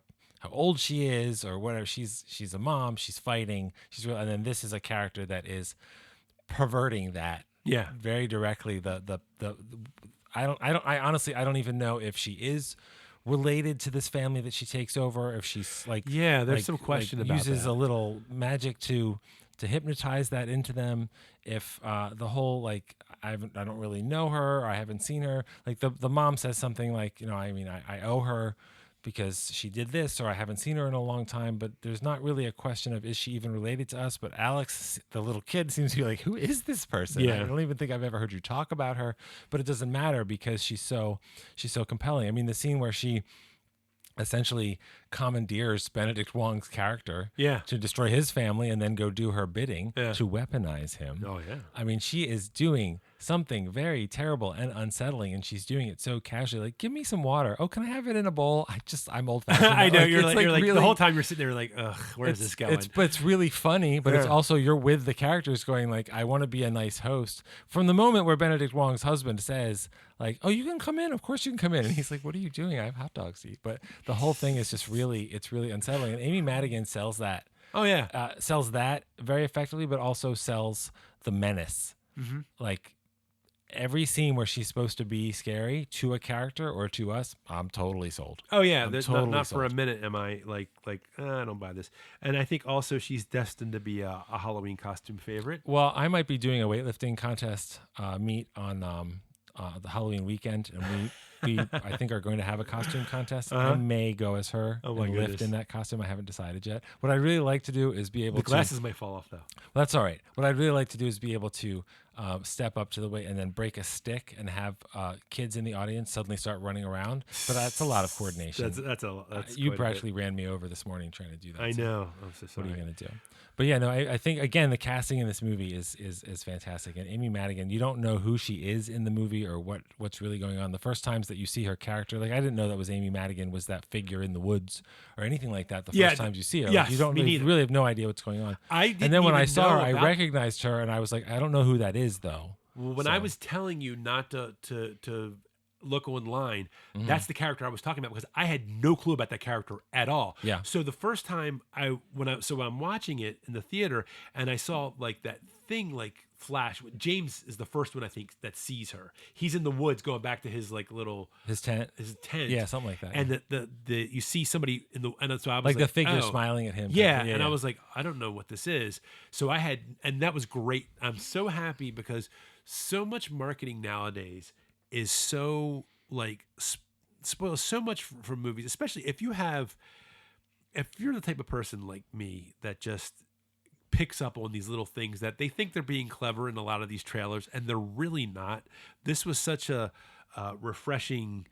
old she is or whatever. She's a mom. She's fighting. She's real. And then this is a character that is perverting that very directly. I honestly don't even know if she is related to this family that she takes over, if she's like there's some question about uses that. A little magic to hypnotize that into them. If the whole I don't really know her, or I haven't seen her. Like the mom says something like, I owe her because she did this, or I haven't seen her in a long time, but there's not really a question of, is she even related to us? But Alex, the little kid, seems to be like, who is this person? Yeah. I don't even think I've ever heard you talk about her, but it doesn't matter because she's so compelling. I mean, the scene where she essentially commandeers Benedict Wong's character to destroy his family and then go do her bidding to weaponize him. Oh, yeah. I mean, she is doing something very terrible and unsettling, and she's doing it so casually. Like, give me some water. Oh, can I have it in a bowl? I'm old fashioned. I know, you're like really, the whole time you're sitting there like, ugh, where is this going? It's really funny, but it's also, you're with the characters going like, I want to be a nice host. From the moment where Benedict Wong's husband says like, oh, you can come in. Of course you can come in. And he's like, what are you doing? I have hot dogs to eat. But the whole thing is just it's really unsettling. And Amy Madigan sells that. Oh yeah. Sells that very effectively, but also sells the menace. Mm-hmm. Like, every scene where she's supposed to be scary to a character or to us, I'm totally sold. Oh yeah, there's totally not for a minute am I like I don't buy this. And I think also she's destined to be a Halloween costume favorite. Well, I might be doing a weightlifting contest meet on the Halloween weekend, and I think are going to have a costume contest. I may go as her and lift in that costume. I haven't decided yet. What I'd really like to do is be able to... The glasses might fall off, though. Well, that's all right. What I'd really like to do is be able to step up to the weight and then break a stick and have kids in the audience suddenly start running around. But that's a lot of coordination. That's you practically ran me over this morning trying to do that. I know. I'm so sorry. What are you going to do? But yeah, no, I think, again, the casting in this movie is fantastic. And Amy Madigan, you don't know who she is in the movie or what's really going on. The first times that you see her character, like I didn't know that was Amy Madigan was that figure in the woods or anything like that the first times you see her. Yes, like, you really have no idea what's going on. And then when I saw her, I recognized her and I was like, I don't know who that is though. Well, when I was telling you not to look online, that's the character I was talking about because I had no clue about that character at all. Yeah. So the first time I'm watching it in the theater and I saw like that thing like flash. James is the first one I think that sees her. He's in the woods going back to his like little his tent. Yeah, something like that. And the you see somebody in the and so I was like the figure smiling at him. Yeah, and I was like, I don't know what this is. So and that was great. I'm so happy because so much marketing nowadays is so like spoils so much for movies, especially if you're the type of person like me that just picks up on these little things that they think they're being clever in a lot of these trailers and they're really not. This was such a refreshing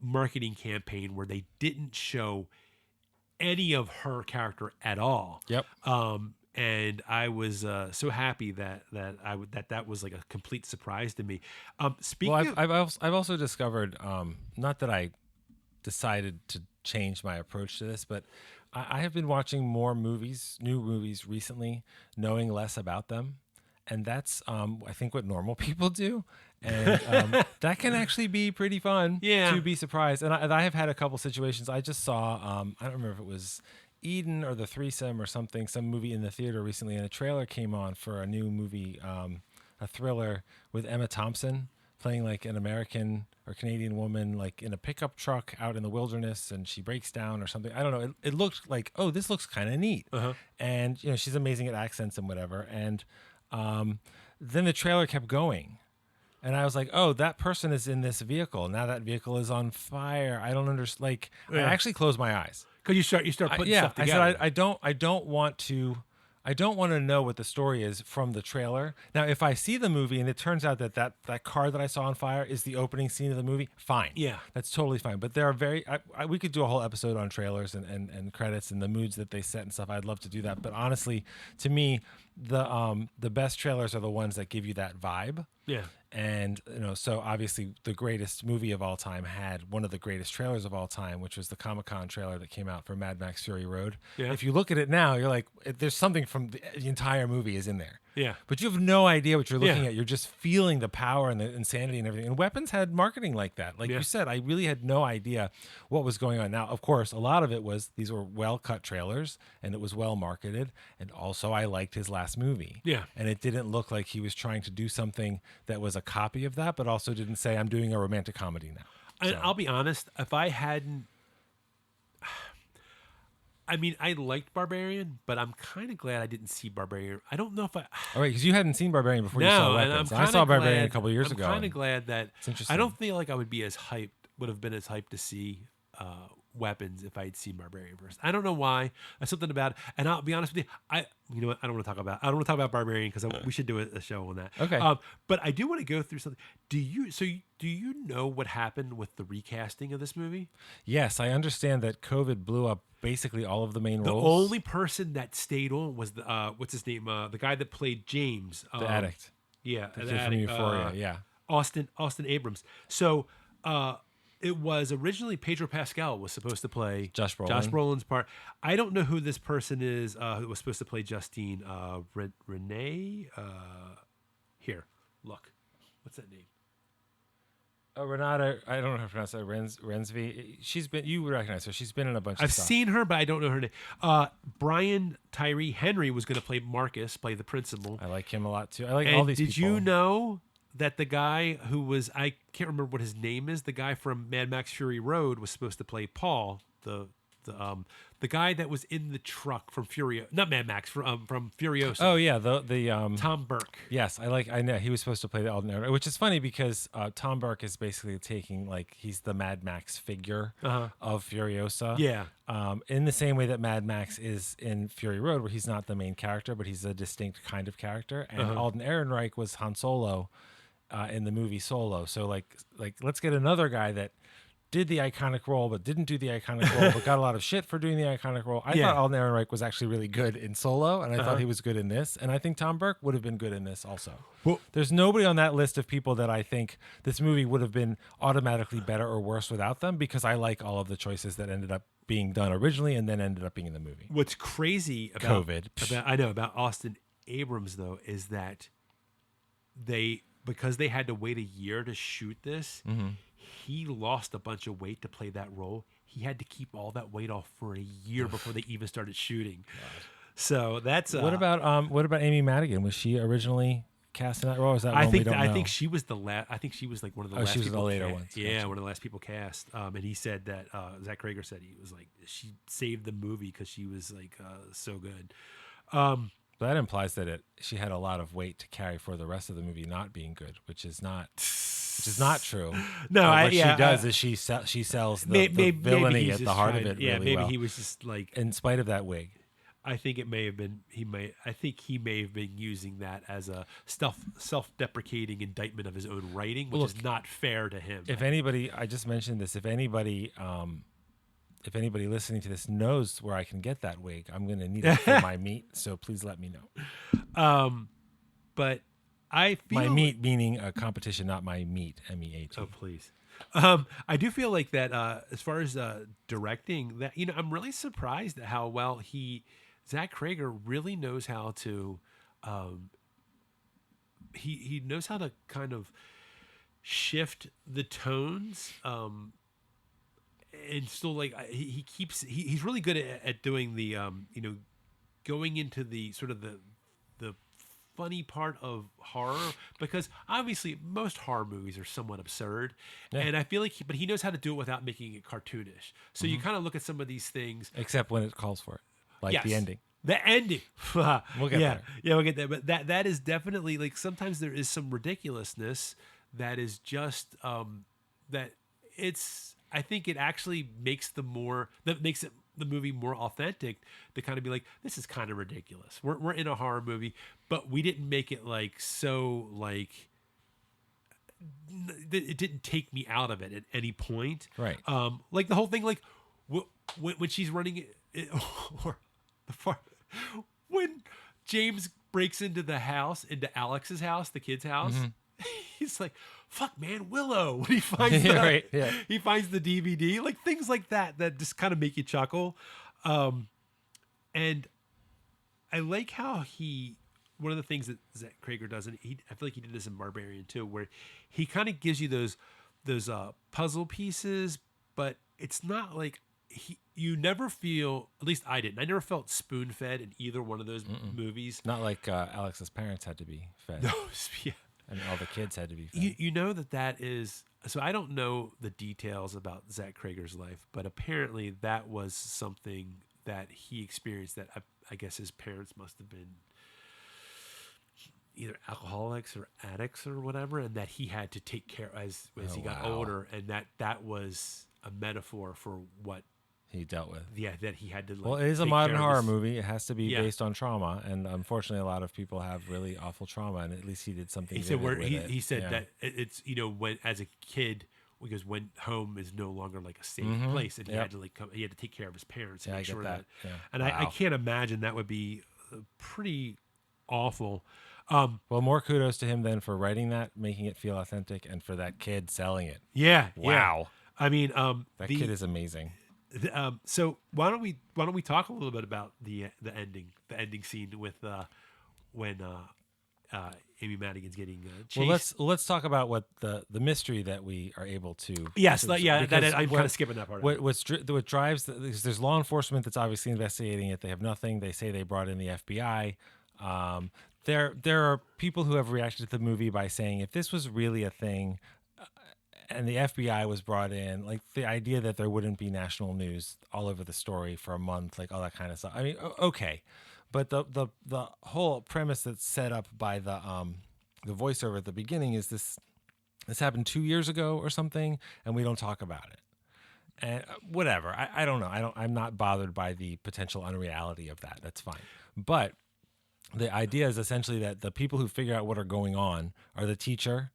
marketing campaign where they didn't show any of her character at all. Yep. And I was so happy that was like a complete surprise to me. I've also discovered, not that I decided to change my approach to this, but I have been watching more new movies recently, knowing less about them, and that's I think what normal people do, and that can actually be pretty fun. Yeah. To be surprised, and I have had a couple situations. I just saw I don't remember if it was Eden or The Threesome or some movie in the theater recently, and a trailer came on for a new movie, a thriller with Emma Thompson playing like an American or Canadian woman like in a pickup truck out in the wilderness, and she breaks down or something. I don't know. It looked like, oh, this looks kind of neat. And she's amazing at accents and whatever. And then the trailer kept going. And I was like, oh, that person is in this vehicle. Now that vehicle is on fire. I don't understand. Like, I actually closed my eyes. Because you start putting stuff together. I said I don't want to know what the story is from the trailer. Now, if I see the movie and it turns out that car that I saw on fire is the opening scene of the movie, fine. Yeah, that's totally fine. But there are we could do a whole episode on trailers and credits and the moods that they set and stuff. I'd love to do that. But honestly, to me, the best trailers are the ones that give you that vibe. Yeah. And so obviously the greatest movie of all time had one of the greatest trailers of all time, which was the Comic-Con trailer that came out for Mad Max Fury Road. Yeah. If you look at it now, you're like, there's something from the entire movie is in there. Yeah. But you have no idea what you're looking at. You're just feeling the power and the insanity and everything. And Weapons had marketing like that. Like you said, I really had no idea what was going on. Now, of course, a lot of it was these were well-cut trailers and it was well marketed. And also I liked his last movie. Yeah. And it didn't look like he was trying to do something that was a copy of that, but also didn't say, I'm doing a romantic comedy now. And I'll be honest, if I hadn't... I mean, I liked Barbarian, but I'm kind of glad I didn't see Barbarian. I don't know if I... All right, because you hadn't seen Barbarian before you saw Weapons. I saw Barbarian a couple years ago. I'm kind of glad that... It's interesting. I don't feel like I would have been as hyped to see Weapons if I had seen Barbarian first. I don't know why. There's something about it. And I'll be honest with you, you know what? I don't want to talk about Barbarian because we should do a show on that. Okay. But I do want to go through something. Do you know what happened with the recasting of this movie? Yes, I understand that COVID blew up basically all of the main roles. The only person that stayed on was the what's his name? The guy that played James, the addict. Yeah, the kid from Euphoria. Yeah, Austin Abrams. So it was originally Pedro Pascal was supposed to play Josh Brolin's part. I don't know who this person is who was supposed to play Justine. Renee. Here, look. What's that name? Renata, I don't know how to pronounce that. Rensby. You would recognize her. She's been in a bunch of stuff. I've seen her, but I don't know her name. Brian Tyree Henry was going to play Marcus, play the principal. I like him a lot too. I like all these people. Did you know that the guy who was, I can't remember what his name is, the guy from Mad Max Fury Road was supposed to play Paul, the the guy that was in the truck from not Mad Max, from Furiosa. Oh yeah, the Tom Burke. Yes, I know he was supposed to play the Alden Ehrenreich, which is funny because Tom Burke is basically taking he's the Mad Max figure of Furiosa. Yeah. In the same way that Mad Max is in Fury Road, where he's not the main character, but he's a distinct kind of character. And Alden Ehrenreich was Han Solo in the movie Solo. So like let's get another guy that did the iconic role but didn't do the iconic role but got a lot of shit for doing the iconic role. I thought Alden Ehrenreich was actually really good in Solo, and I thought he was good in this, and I think Tom Burke would have been good in this also. Well, there's nobody on that list of people that I think this movie would have been automatically better or worse without them, because I like all of the choices that ended up being done originally and then ended up being in the movie. What's crazy about COVID about Austin Abrams though is that because they had to wait a year to shoot this, he lost a bunch of weight to play that role. He had to keep all that weight off for a year before they even started shooting. God. So that's what about Amy Madigan? Was she originally cast in that role? Or is that one we don't know? I think she was the last. I think she was like one of the last. She was the later ones. Yeah, gotcha. One of the last people cast. And he said that Zach Cregger said he was like she saved the movie because she was like so good. That implies that she had a lot of weight to carry for the rest of the movie not being good, which is not true. No, what she does is she sells the villainy at the heart of it. Yeah, really maybe he was just like, in spite of that wig. I think it may have been I think he may have been using that as a self-deprecating indictment of his own writing, which is not fair to him. If anybody, I just mentioned this. If anybody listening to this knows where I can get that wig, I'm going to need it for my meat. So please let me know. But I feel my meat meaning a competition, not my meat, MEAT. Oh, please. I do feel like that as far as directing, that I'm really surprised at how well Zach Cregger really knows how to. He knows how to kind of shift the tones. And still, like he's really good at doing the going into the sort of the funny part of horror, because obviously most horror movies are somewhat absurd, and I feel like he knows how to do it without making it cartoonish. So you kind of look at some of these things, except when it calls for it, like the ending. The ending. We'll get there. Yeah, we'll get there. But that is definitely, like, sometimes there is some ridiculousness that is just that it's. I think it actually makes the movie more authentic to kind of be like, this is kind of ridiculous. We're in a horror movie, but we didn't make it like so like it didn't take me out of it at any point. Right. Like the whole thing, like when she's running it, or the part when James breaks into into Alex's house, the kid's house. He's like, fuck, man, Willow. When he finds he finds the DVD, like things like that just kind of make you chuckle. And I like how one of the things that Zach Cregger does, and I feel like he did this in Barbarian too, where he kind of gives you those puzzle pieces, but it's not like you never feel, at least I didn't. I never felt spoon-fed in either one of those movies. Not like Alex's parents had to be fed. No, yeah. And all the kids had to be fed. You know that is... So I don't know the details about Zach Cregger's life, but apparently that was something that he experienced that I guess his parents must have been either alcoholics or addicts or whatever, and that he had to take care as he got older, and that was a metaphor for what he dealt with. Yeah, that he had to. Like, well, it is a modern horror movie. It has to be based on trauma, and unfortunately, a lot of people have really awful trauma. And at least he did something. He said that it's when as a kid, because when home is no longer like a safe place, and he had to he had to take care of his parents and make sure that. Yeah. And I can't imagine that would be pretty awful. Well, more kudos to him then for writing that, making it feel authentic, and for that kid selling it. Yeah. Wow. Yeah. I mean, that kid is amazing. So why don't we talk a little bit about the ending scene with when Amy Madigan's getting chased. Well, let's talk about what the mystery that we are able to. Yes, I'm kind of skipping that part. What drives there's law enforcement that's obviously investigating it. They have nothing. They say they brought in the FBI. There are people who have reacted to the movie by saying if this was really a thing. and the FBI was brought in. Like the idea that there wouldn't be national news all over the story for a month, like all that kind of stuff. I mean, okay, but the whole premise that's set up by the voiceover at the beginning is this happened 2 years ago or something, and we don't talk about it. And whatever, I don't know. I'm not bothered by the potential unreality of that. That's fine. But the idea is essentially that the people who figure out what are going on are the teacher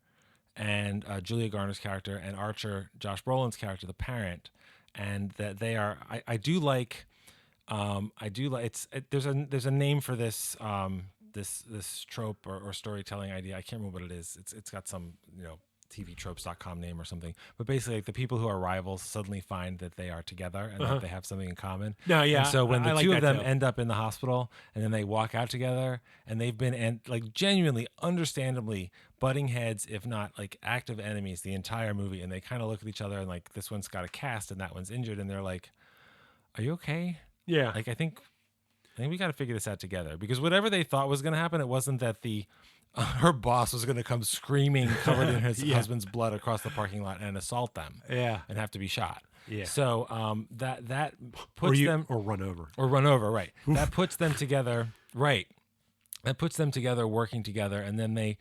and Julia Garner's character and Archer, Josh Brolin's character, the parent, and that they are. I do like. There's a name for this this trope or storytelling idea. I can't remember what it is. It's got some tvtropes.com name or something, but basically like the people who are rivals suddenly find that they are together and that they have something in common. No, yeah. And so when the like two of them too. end up in the hospital and then they walk out together and they've been like genuinely, understandably butting heads, if not like active enemies the entire movie, and they kind of look at each other and like this one's got a cast and that one's injured and they're like, "Are you okay?" Yeah. Like I think we got to figure this out together, because whatever they thought was going to happen, it wasn't that her boss was going to come screaming covered in his husband's blood across the parking lot and assault them and have to be shot. Yeah. So that puts them or run over. Right. That puts them together. Right. That puts them together, working together, and then they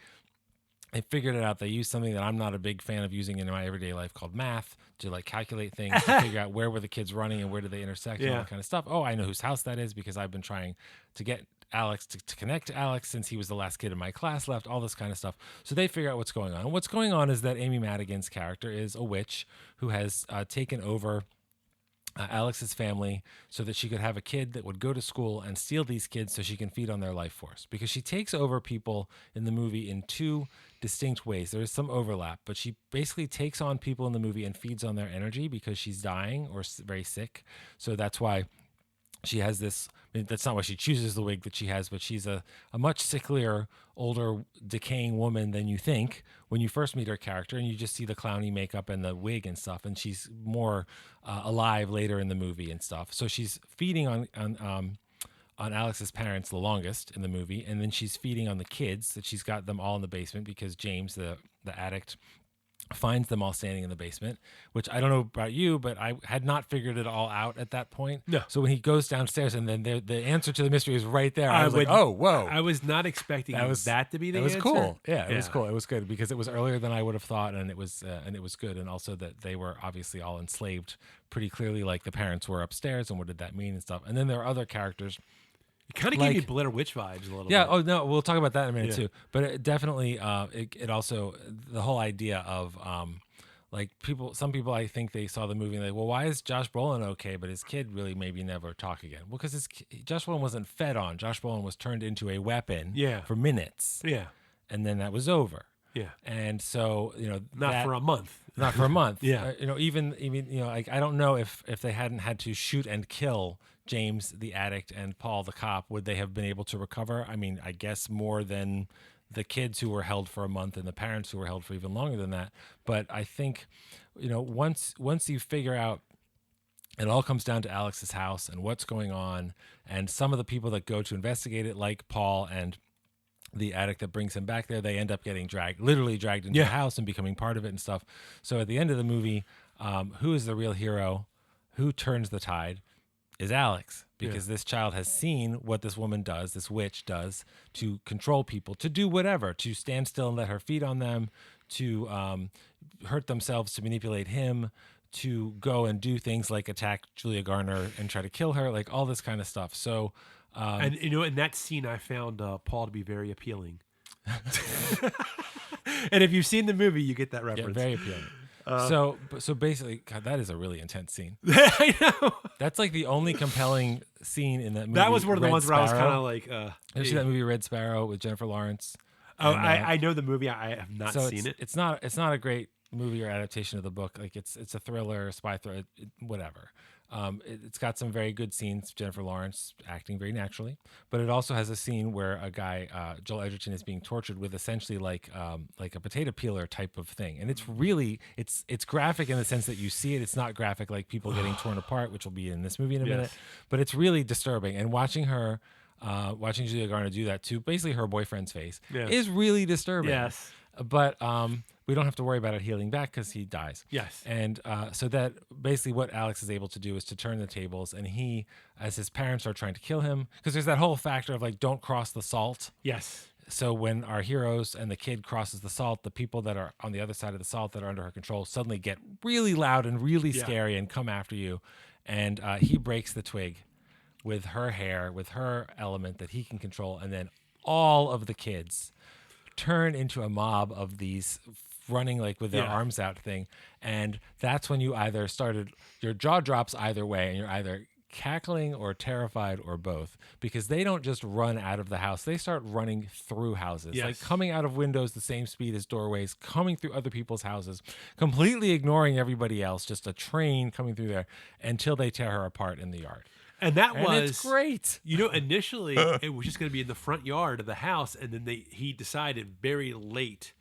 figured it out. They used something that I'm not a big fan of using in my everyday life called math to like calculate things, to figure out where were the kids running and where do they intersect and all that kind of stuff. Oh, I know whose house that is because I've been trying to get Alex to connect to Alex since he was the last kid in my class left, all this kind of stuff. So they figure out what's going on. And what's going on is that Amy Madigan's character is a witch who has taken over Alex's family so that she could have a kid that would go to school and steal these kids so she can feed on their life force. Because she takes over people in the movie in two distinct ways. There is some overlap, but she basically takes on people in the movie and feeds on their energy because she's dying or very sick. So that's why she has this. I mean, that's not why she chooses the wig that she has, but she's a much sicklier, older, decaying woman than you think when you first meet her character, and you just see the clowny makeup and the wig and stuff, and she's more alive later in the movie and stuff. So she's feeding on Alex's parents the longest in the movie, and then she's feeding on the kids that she's got them all in the basement because James, the addict, finds them all standing in the basement, which I don't know about you, but I had not figured it all out at that point. No. So when he goes downstairs and then the answer to the mystery is right there, I was like, oh, whoa. I was not expecting that to be the answer. It was cool. Yeah, it was cool. It was good because it was earlier than I would have thought, and it was good. And also that they were obviously all enslaved pretty clearly, like the parents were upstairs, and what did that mean and stuff. And then there are other characters. It kind of gave me Blair Witch vibes a little bit. Yeah. Oh no, we'll talk about that in a minute too. But it definitely, it also, the whole idea of like some people I think they saw the movie and like, well, why is Josh Brolin okay, but his kid really maybe never talk again? Well, because Josh Brolin wasn't fed on. Josh Brolin was turned into a weapon for minutes. Yeah. And then that was over. Yeah. And so, not for a month. Not for a month. Yeah. Even like I don't know if they hadn't had to shoot and kill James the addict and Paul the cop, would they have been able to recover? I mean, I guess more than the kids who were held for a month and the parents who were held for even longer than that. But I think, once you figure out, it all comes down to Alex's house and what's going on, and some of the people that go to investigate it, like Paul and the addict that brings him back there, they end up getting literally dragged into the house and becoming part of it and stuff. So at the end of the movie, who is the real hero? Who turns the tide? Is Alex, because this child has seen what this woman does, this witch does, to control people, to do whatever, to stand still and let her feed on them, to hurt themselves, to manipulate him, to go and do things like attack Julia Garner and try to kill her, like all this kind of stuff. So, and in that scene, I found Paul to be very appealing. And if you've seen the movie, you get that reference. Yeah, very appealing. So basically, God, that is a really intense scene. I know. That's like the only compelling scene in that movie. That was one of the ones where I was kind of like, you see that movie Red Sparrow with Jennifer Lawrence? Oh, and, I know the movie. I have not seen it. It's not a great movie or adaptation of the book. Like it's a thriller, spy thriller, whatever. It's got some very good scenes, Jennifer Lawrence acting very naturally, but it also has a scene where a guy, Joel Edgerton, is being tortured with essentially like a potato peeler type of thing. And it's really, it's graphic in the sense that you see it. It's not graphic like people getting torn apart, which will be in this movie in a minute, but it's really disturbing. And watching Julia Garner do that to basically her boyfriend's face is really disturbing. Yes. But we don't have to worry about it healing back because he dies. Yes. And so that basically what Alex is able to do is to turn the tables, and he, as his parents are trying to kill him, because there's that whole factor of like, don't cross the salt. Yes. So when our heroes and the kid crosses the salt, the people that are on the other side of the salt that are under her control suddenly get really loud and really scary and come after you. And he breaks the twig with her hair, with her element that he can control, and then all of the kids turn into a mob of these running like with their arms out thing. And that's when you either your jaw drops either way, and you're either cackling or terrified or both, because they don't just run out of the house, they start running through houses, like coming out of windows the same speed as doorways, coming through other people's houses, completely ignoring everybody else, just a train coming through there until they tear her apart in the yard. And it's great. Initially it was just going to be in the front yard of the house, and then he decided very late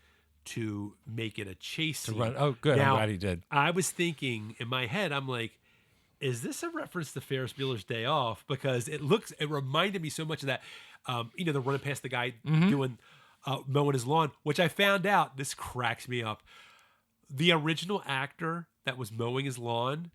to make it a chase scene. To run. Oh, good. Now, I'm glad he did. I was thinking in my head, I'm like, is this a reference to Ferris Bueller's Day Off? Because it reminded me so much of that. They're running past the guy doing mowing his lawn, which I found out, this cracks me up. The original actor that was mowing his lawn,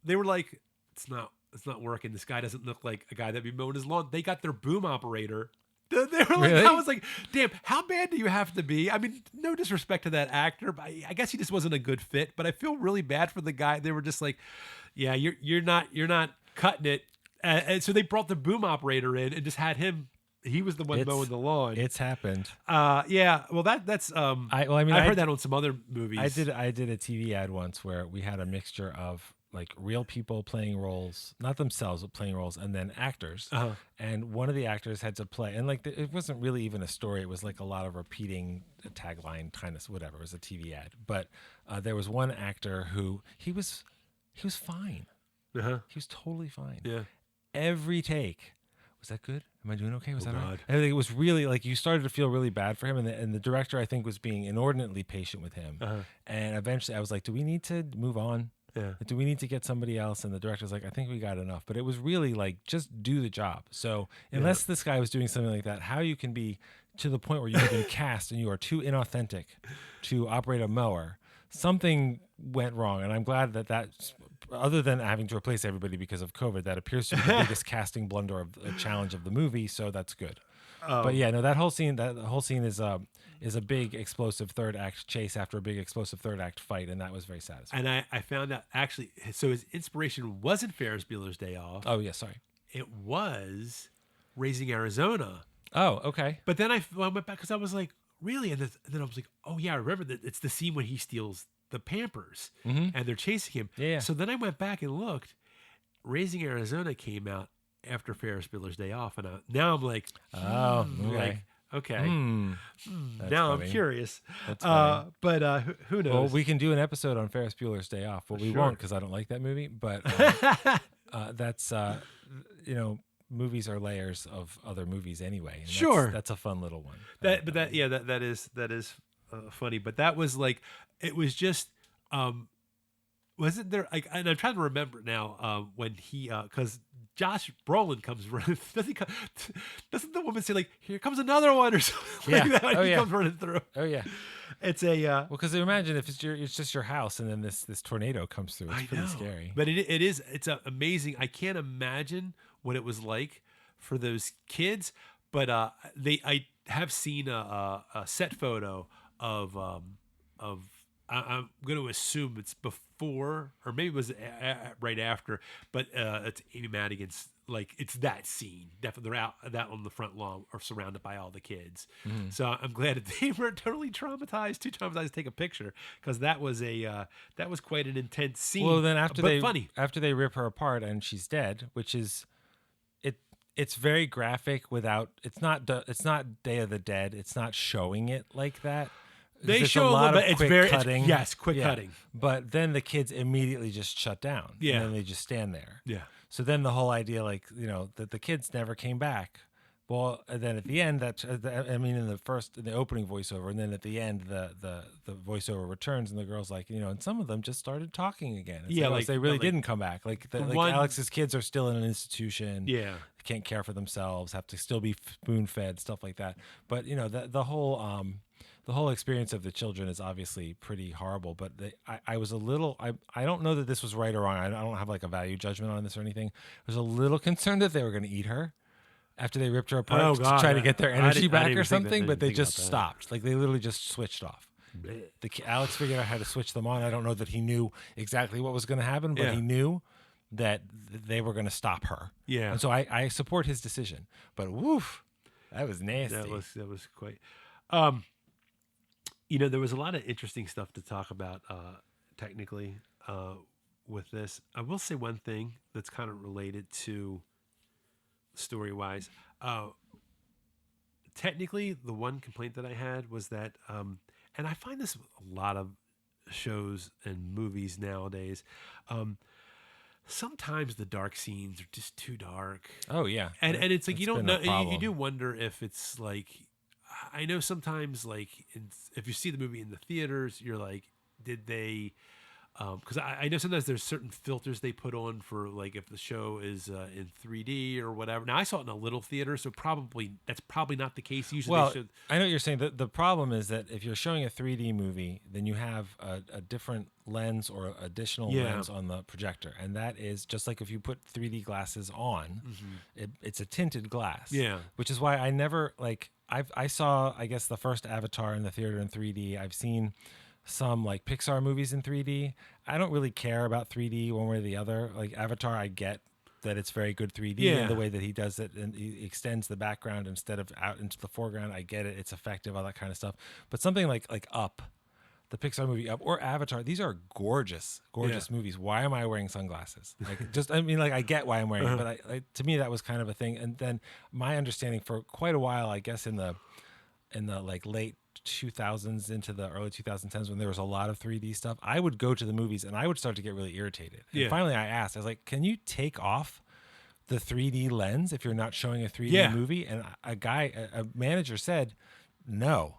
they were like, it's not working. This guy doesn't look like a guy that'd be mowing his lawn. They got their boom operator. They were like, really? I was like, damn, how bad do you have to be? I mean, no disrespect to that actor, but I guess he just wasn't a good fit. But I feel really bad for the guy. They were just like, yeah, you're not cutting it. And so they brought the boom operator in and just had him. He was the one mowing the lawn. It's happened. Yeah. Well, that's. I heard that on some other movies. I did a TV ad once where we had a mixture of like real people playing roles, not themselves, but playing roles, and then actors. And one of the actors had to play, and like it wasn't really even a story. It was like a lot of repeating tagline, kind of whatever. It was a TV ad, but there was one actor who he was fine. He was totally fine. Yeah. Every take. Was that good? Am I doing okay? Was that all right? I think it was really like you started to feel really bad for him, and the director I think was being inordinately patient with him. And eventually I was like, do we need to move on? Yeah. Do we need to get somebody else? And the director's like, I think we got enough. But it was really like, just do the job. So unless this guy was doing something like that, how you can be to the point where you've been cast and you are too inauthentic to operate a mower, something went wrong. And I'm glad that other than having to replace everybody because of COVID, that appears to be the biggest casting blunder of a challenge of the movie. So that's good. But yeah, no, that whole scene is a big explosive third act chase after a big explosive third act fight, and that was very satisfying. And I found out actually, so his inspiration wasn't Ferris Bueller's Day Off. Oh yeah, sorry. It was Raising Arizona. Oh, okay. But then I went back because I was like, really? And then I was like, oh yeah, I remember that it's the scene when he steals the Pampers and they're chasing him. Yeah. So then I went back and looked. Raising Arizona came out after Ferris Bueller's Day Off, and now I'm like, oh, okay. Like, okay. Now funny. I'm curious. That's funny. But who knows? Well, we can do an episode on Ferris Bueller's Day Off. Well, we won't because I don't like that movie. But that's movies are layers of other movies anyway. And sure, that's a fun little one. That is funny. But that was like, it was just. Wasn't there like, and I'm trying to remember now when he because Josh Brolin comes running. Doesn't the woman say like, "Here comes another one" or something like that? He comes running through. Oh yeah, it's a well, because imagine if it's just your house and then this tornado comes through. It's pretty scary. But it's amazing. I can't imagine what it was like for those kids. But I have seen a set photo of I'm going to assume it's before, or maybe it was right after, but it's Amy Madigan's, like, it's that scene. Definitely, they're out that on the front lawn or surrounded by all the kids. So I'm glad that they were totally too traumatized to take a picture, because that was quite an intense scene. Well, then after they rip her apart and she's dead, which is it's very graphic. It's not Day of the Dead. It's not showing it like that. They show a little bit. It's very cutting. Quick cutting. But then the kids immediately just shut down. Yeah, and then they just stand there. Yeah. So then the whole idea, like, that the kids never came back. Well, and then at the end, in the opening voiceover, and then at the end, the voiceover returns, and the girl's like, and some of them just started talking again. It's like they really didn't come back. Like Alex's kids are still in an institution. Yeah. Can't care for themselves, have to still be spoon fed, stuff like that. But the whole the whole experience of the children is obviously pretty horrible. But I was a little, I don't know that this was right or wrong. I don't have like a value judgment on this or anything. I was a little concerned that they were going to eat her after they ripped her apart to try to get their energy back or something. But they just stopped. Like they literally just switched off. Alex figured out how to switch them on. I don't know that he knew exactly what was going to happen, but he knew that they were going to stop her. Yeah. And so I support his decision. But woof, that was nasty. That was quite. There was a lot of interesting stuff to talk about technically with this. I will say one thing that's kind of related to story-wise. Technically, the one complaint that I had was that, and I find this a lot of shows and movies nowadays, sometimes the dark scenes are just too dark. Oh yeah, and it's like you don't know. You do wonder if it's like, I know sometimes like if you see the movie in the theaters, you're like, did they? Because I know sometimes there's certain filters they put on for like if the show is in 3D or whatever. Now I saw it in a little theater, so that's probably not the case. Usually, well, I know what you're saying. The problem is that if you're showing a 3D movie, then you have a different lens or additional lens on the projector, and that is just like if you put 3D glasses on, it's a tinted glass. Yeah, which is why I never like I saw I guess the first Avatar in the theater in 3D. I've seen some like Pixar movies in 3D. I don't really care about 3D one way or the other. Like Avatar, I get that it's very good 3D in the way that he does it, and he extends the background instead of out into the foreground. I get it; it's effective, all that kind of stuff. But something like Up, the Pixar movie Up, or Avatar, these are gorgeous movies. Why am I wearing sunglasses? Like, I get why I'm wearing it, but to me that was kind of a thing. And then my understanding for quite a while, I guess in the like late 2000s into the early 2010s when there was a lot of 3D stuff, I would go to the movies and I would start to get really irritated. And finally I asked, I was like, can you take off the 3D lens if you're not showing a 3D movie? And a manager said, no,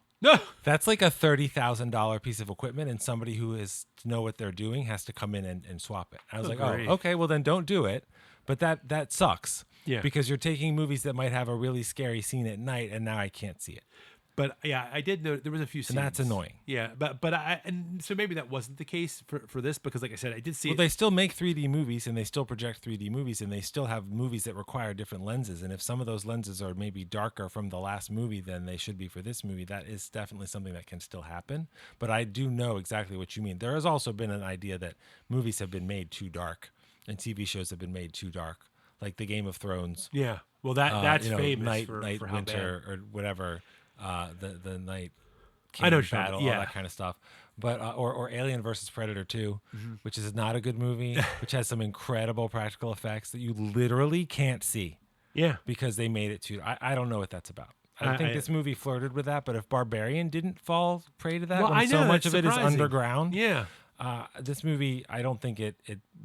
that's like a $30,000 piece of equipment, and somebody who is to know what they're doing has to come in and swap it. And I was like, great. Oh, okay, well then don't do it. But that sucks. Yeah. Because you're taking movies that might have a really scary scene at night, and now I can't see it. But yeah, I did know there was a few scenes. And that's annoying. Yeah, but so maybe that wasn't the case for this, because like I said, I did see. Well, they still make 3D movies and they still project 3D movies, and they still have movies that require different lenses. And if some of those lenses are maybe darker from the last movie than they should be for this movie, that is definitely something that can still happen. But I do know exactly what you mean. There has also been an idea that movies have been made too dark and TV shows have been made too dark, like the Game of Thrones. Yeah, well that's famous night, for winter, or whatever. The night I know battle, all that kind of stuff. But or Alien versus Predator 2, which is not a good movie, which has some incredible practical effects that you literally can't see. Yeah, because they made it too. I don't know what that's about. I think this movie flirted with that, but if Barbarian didn't fall prey to that, when so much of it is underground, this movie, I don't think it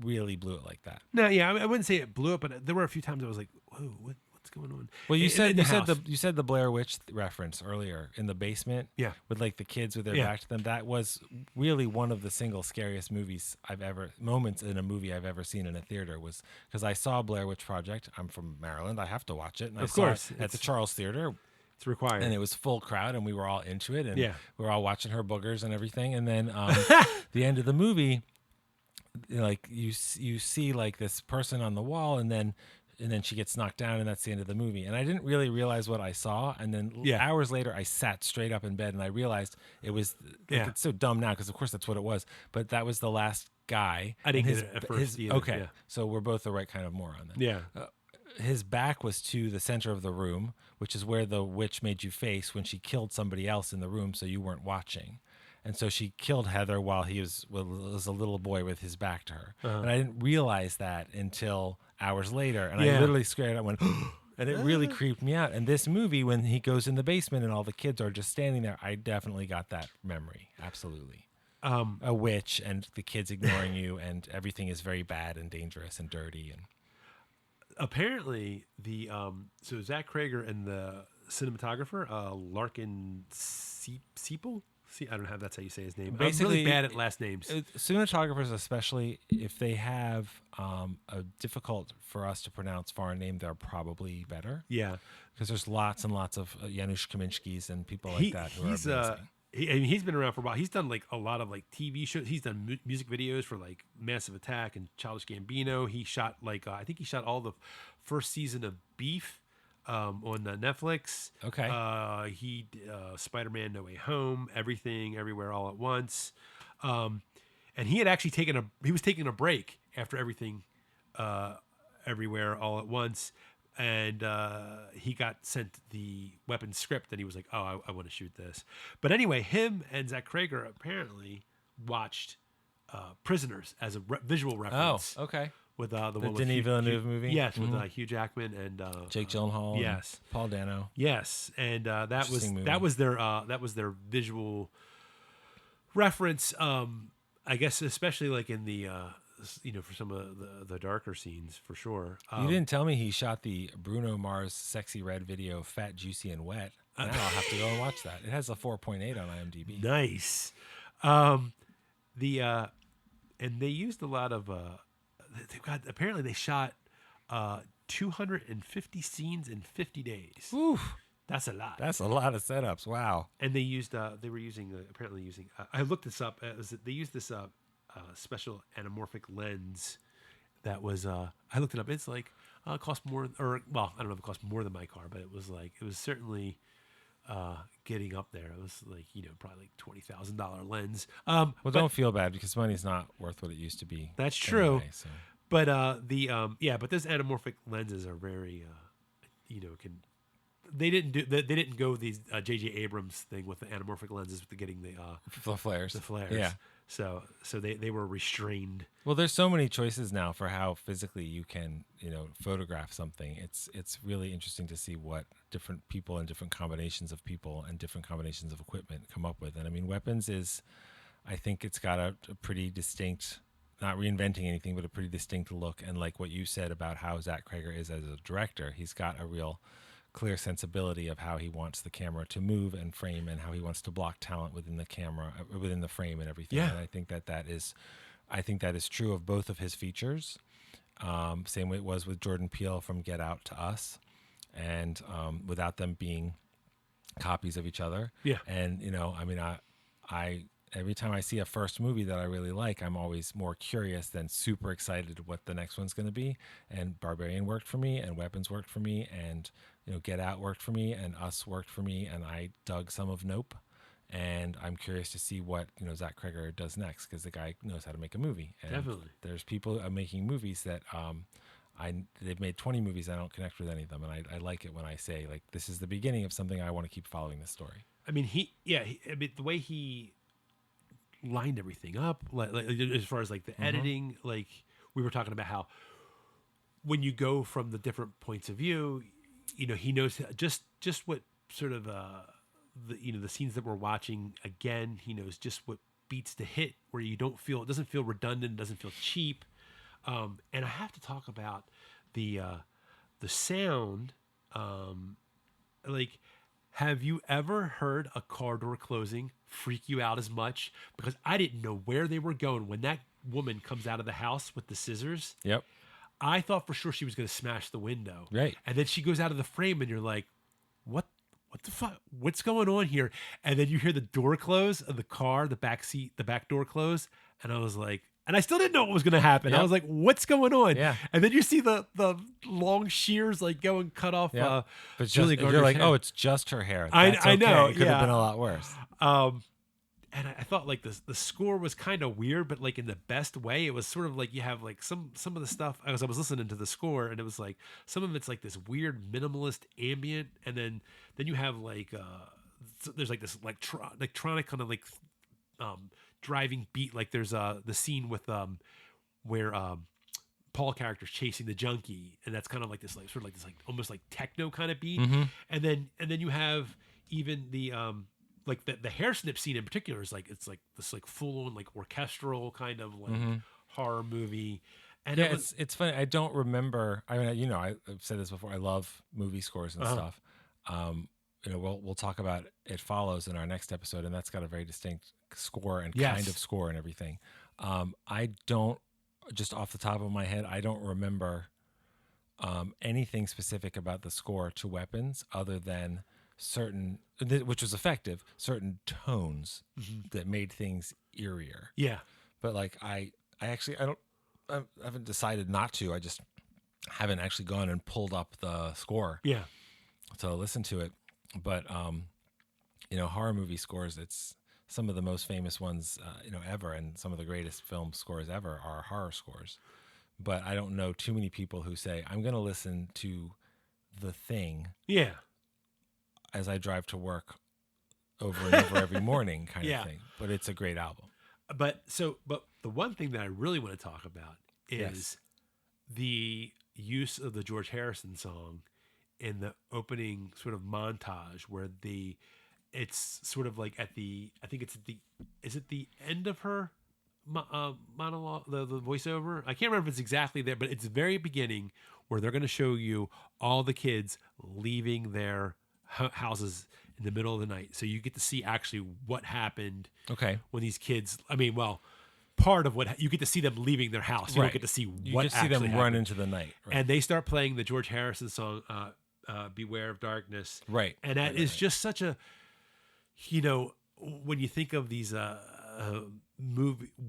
really blew it like that. No, yeah, I wouldn't say it blew it, but there were a few times I was like, whoa, what's going on? Well, you said the Blair Witch reference earlier in the basement, with like the kids with their back to them. That was really one of the single scariest moments in a movie I've ever seen in a theater, was because I saw Blair Witch Project. I'm from Maryland, I have to watch it, and of course at the Charles Theater. It's required, and it was full crowd, and we were all into it, and we were all watching her boogers and everything. And then the end of the movie, like you see like this person on the wall, and then she gets knocked down, and that's the end of the movie. And I didn't really realize what I saw, and then hours later I sat straight up in bed and I realized it was it's so dumb now because of course that's what it was, but that was the last guy. I didn't get it at first either. Okay, so we're both the right kind of moron then. His back was to the center of the room, which is where the witch made you face when she killed somebody else in the room, so you weren't watching. And so she killed Heather while he was a little boy with his back to her. And I didn't realize that until hours later. And I literally scared. I went, and it really creeped me out. And this movie, when he goes in the basement and all the kids are just standing there, I definitely got that memory. Absolutely. A witch and the kids ignoring you, and everything is very bad and dangerous and dirty. And apparently so Zach Cregger and the cinematographer, Larkin Seipel. I don't know how that's how you say his name. Basically, I'm really bad at last names. Cinematographers, especially if they have a difficult for us to pronounce foreign name, they're probably better. Yeah, because there's lots and lots of Janusz Kaminskis and people like that who are amazing. he's been around for a while. He's done like a lot of like TV shows. He's done music videos for like Massive Attack and Childish Gambino. He shot like I think he shot all the first season of Beef on Netflix. Okay. He Spider-Man: No Way Home, Everything, Everywhere, All at Once, and he had actually he was taking a break after Everything, Everywhere, All at Once. And he got sent the Weapons script, and he was like, "Oh, I want to shoot this." But anyway, him and Zach Cregger apparently watched Prisoners as a visual reference. Oh, okay. With the one with Denis Villeneuve movie. Yes, with Hugh Jackman and Jake Gyllenhaal. Yes, and Paul Dano. Yes, and that was their visual reference. I guess especially like in the. For some of the darker scenes, for sure. You didn't tell me he shot the Bruno Mars Sexy Red video, Fat, Juicy, and Wet. Now I'll have to go and watch that. It has a 4.8 on IMDb. Nice. And they used a lot of. Apparently they shot 250 scenes in 50 days. Oof. That's a lot. That's a lot of setups. Wow. And they used. They were using apparently using. I looked this up. They used this special anamorphic lens that was I looked it up. It's like cost more, or well, I don't know if it cost more than my car, but it was certainly getting up there. It was like probably like $20,000 lens. Well, don't feel bad because money's not worth what it used to be. That's true. Anyway, so. But but those anamorphic lenses are very they didn't go these J.J. Abrams thing with the anamorphic lenses with getting the flares. The flares. Yeah. So they were restrained. Well, there's so many choices now for how physically you can, photograph something. It's really interesting to see what different people and different combinations of people and different combinations of equipment come up with. And I mean, Weapons I think it's got a pretty distinct, not reinventing anything, but a pretty distinct look. And like what you said about how Zach Cregger is as a director, he's got a real clear sensibility of how he wants the camera to move and frame and how he wants to block talent within the camera, within the frame and everything. Yeah. And I think that is true of both of his features. Same way it was with Jordan Peele from Get Out to Us, and without them being copies of each other. Yeah. And, I every time I see a first movie that I really like, I'm always more curious than super excited what the next one's going to be. And Barbarian worked for me, and Weapons worked for me, and Get Out worked for me, and Us worked for me, and I dug some of Nope. And I'm curious to see what Zach Cregger does next, because the guy knows how to make a movie. And definitely, there's people making movies that they've made 20 movies. I don't connect with any of them, and I like it when I say like this is the beginning of something. I want to keep following this story. I mean, the way he lined everything up, like as far as like the editing, like we were talking about how when you go from the different points of view, he knows just what sort of the scenes that we're watching. Again, he knows just what beats to hit where it doesn't feel redundant, doesn't feel cheap. And I have to talk about the sound. Like, have you ever heard a car door closing freak you out as much? Because I didn't know where they were going when that woman comes out of the house with the scissors. Yep. I thought for sure she was going to smash the window. Right. And then she goes out of the frame and you're like, what the fuck? What's going on here? And then you hear the door close of the car, the back seat, the back door close. And I was like, and I still didn't know what was going to happen. Yep. I was like, what's going on? Yeah. And then you see the long shears like go and cut off but Julie Garner's you're like, hair. Oh, it's just her hair. I That's okay. know. It could have been a lot worse. And I thought like the score was kind of weird, but like in the best way. It was sort of like you have like some of the stuff as I was listening to the score, and it was like some of it's like this weird minimalist ambient, and then you have like there's like this electronic kind of like driving beat. Like there's the scene with where Paul character's chasing the junkie, and that's kind of like this like sort of like this like almost like techno kind of beat, and then you have even the like the hair snip scene in particular is like it's like this like full on like orchestral kind of like horror movie. And yeah, it's funny. I don't remember. I mean, I've said this before. I love movie scores and stuff. We'll talk about It Follows in our next episode, and that's got a very distinct score and kind of score and everything. I don't, just off the top of my head, I don't remember anything specific about the score to Weapons other than certain, which was effective, certain tones that made things eerier. Yeah. But like I haven't decided not to. I just haven't actually gone and pulled up the score. Yeah. To listen to it. But horror movie scores, it's some of the most famous ones ever, and some of the greatest film scores ever are horror scores. But I don't know too many people who say, I'm going to listen to The Thing as I drive to work over and over every morning kind of thing. But it's a great album. But the one thing that I really want to talk about is the use of the George Harrison song in the opening sort of montage where it's sort of like is it the end of her monologue, the voiceover? I can't remember if it's exactly there, but it's the very beginning where they're going to show you all the kids leaving their houses in the middle of the night. So you get to see actually what happened when these kids, part of what you get to see them leaving their house. You don't get to see what you just see them run into the night. Right. And they start playing the George Harrison song, Beware of Darkness. Right. And that is just such a, when you think of these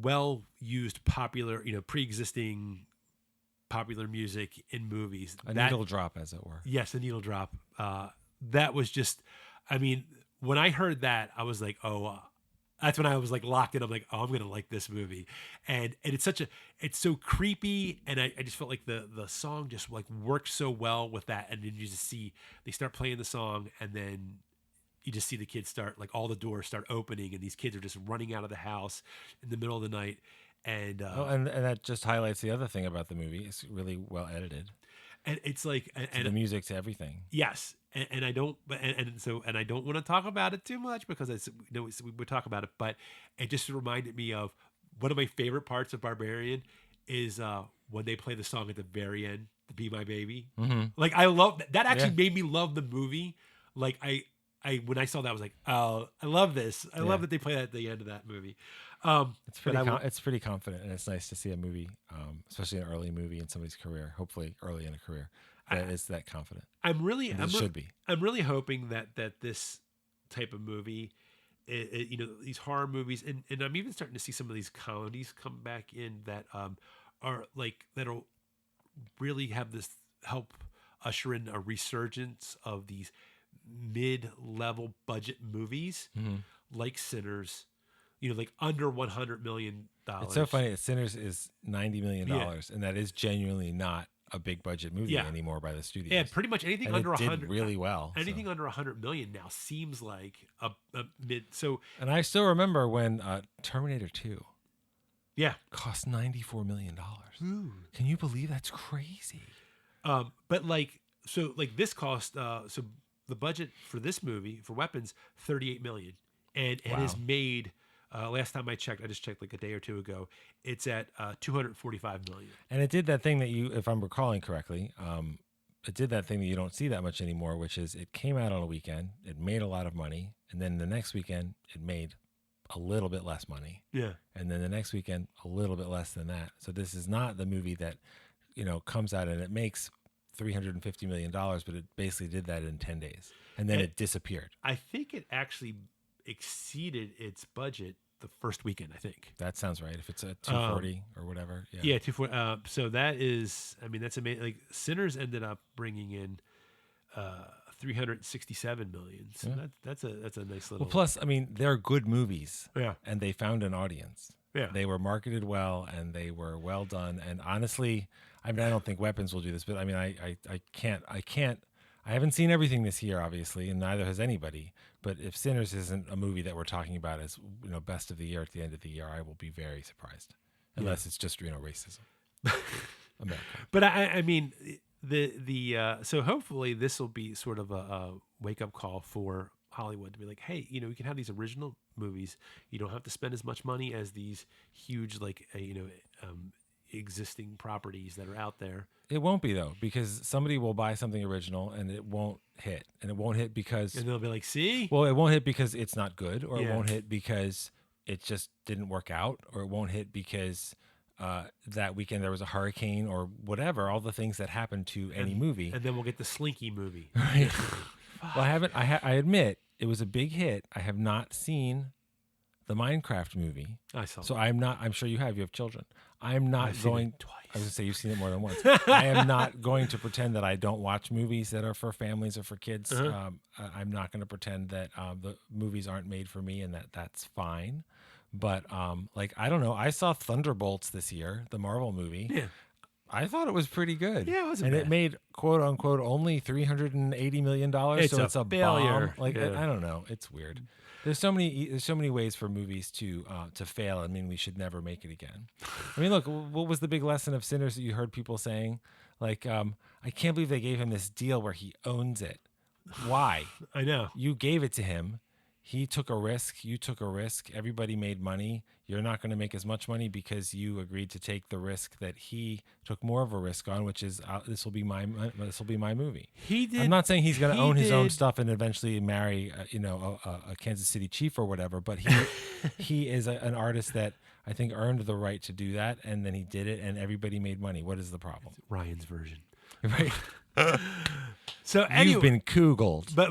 well-used popular, pre-existing popular music in movies. Needle drop, as it were. Yes, a needle drop. That was just, when I heard that, I was like, that's when I was like locked in. I'm like, I'm going to like this movie. And it's so creepy. And I just felt like the song just like worked so well with that. And then you just they start playing the song, and then you just see the kids start, like all the doors start opening, and these kids are just running out of the house in the middle of the night. And and that just highlights the other thing about the movie. It's really well edited. And it's like, and the music to everything. Yes. And I don't, and I don't want to talk about it too much because we talk about it, but it just reminded me of one of my favorite parts of Barbarian is when they play the song at the very end, the "Be My Baby." Mm-hmm. Like I love that. Actually made me love the movie. Like I when I saw that, I was like, oh, I love this. I love that they play that at the end of that movie. It's pretty confident, and it's nice to see a movie, especially an early movie in somebody's career, hopefully early in a career, that is that confident. I'm really hoping that this type of movie, these horror movies, and I'm even starting to see some of these comedies come back in that are like, that'll really have this help usher in a resurgence of these mid-level budget movies like Sinners. Like under $100 million. It's so funny. Sinners is $90 million, and that is genuinely not a big budget movie anymore by the studios. Yeah, pretty much anything under 100 did really well. Anything under 100 million now seems like a mid. So, and I still remember when Terminator 2, cost $94 million. Ooh. Can you believe that's crazy? But this cost. So the budget for this movie for weapons $38 million, and it has made. Last time I checked, I just checked like a day or two ago, it's at $245 million. And it did that thing that if I'm recalling correctly, it did that thing that you don't see that much anymore, which is it came out on a weekend, it made a lot of money, and then the next weekend it made a little bit less money. Yeah. And then the next weekend, a little bit less than that. So this is not the movie that, comes out and it makes $350 million, but it basically did that in 10 days. And then it disappeared. I think it actually exceeded its budget the first weekend, I think. That sounds right. If it's at 240 or whatever. Yeah, 240. So that is, that's amazing. Like Sinners ended up bringing in $367 million. So that's a nice little. Well, plus, they're good movies. Yeah. And they found an audience. Yeah. They were marketed well, and they were well done. And honestly, I don't think Weapons will do this, but I haven't seen everything this year, obviously, and neither has anybody. But if Sinners isn't a movie that we're talking about as best of the year at the end of the year, I will be very surprised, unless it's just racism. America. But so hopefully this will be sort of a wake up call for Hollywood to be like, hey, we can have these original movies. You don't have to spend as much money as these huge existing properties that are out there. It won't be though, because somebody will buy something original and it won't hit, and it won't hit because they'll be like, see, well, it won't hit because it's not good, or it won't hit because it just didn't work out, or it won't hit because that weekend there was a hurricane or whatever, all the things that happen to any movie. And then we'll get the Slinky movie. Right. Well, I haven't. I admit it was a big hit. I have not seen the Minecraft movie. I saw. So I'm not. I'm sure you have. You have children. I'm not going. Twice. I was gonna say you've seen it more than once. I am not going to pretend that I don't watch movies that are for families or for kids. I'm not going to pretend that the movies aren't made for me and that's fine. But like I don't know. I saw Thunderbolts this year, the Marvel movie. Yeah. I thought it was pretty good. Yeah, it wasn't and bad. it made quote unquote only $380 million. So it's a failure. Bomb. Like I don't know. It's weird. There's so many ways for movies to fail. I mean, we should never make it again. I mean, look, what was the big lesson of Sinners that you heard people saying? Like, I can't believe they gave him this deal where he owns it. Why? I know. You gave it to him. He took a risk. You took a risk. Everybody made money. You're not going to make as much money because you agreed to take the risk that he took more of a risk on, which is this will be my movie. He did. I'm not saying he's going to own his own stuff and eventually marry, a Kansas City Chief or whatever. But he is an artist that I think earned the right to do that, and then he did it, and everybody made money. What is the problem? It's Ryan's version, right? So anyway, you've been Googled. But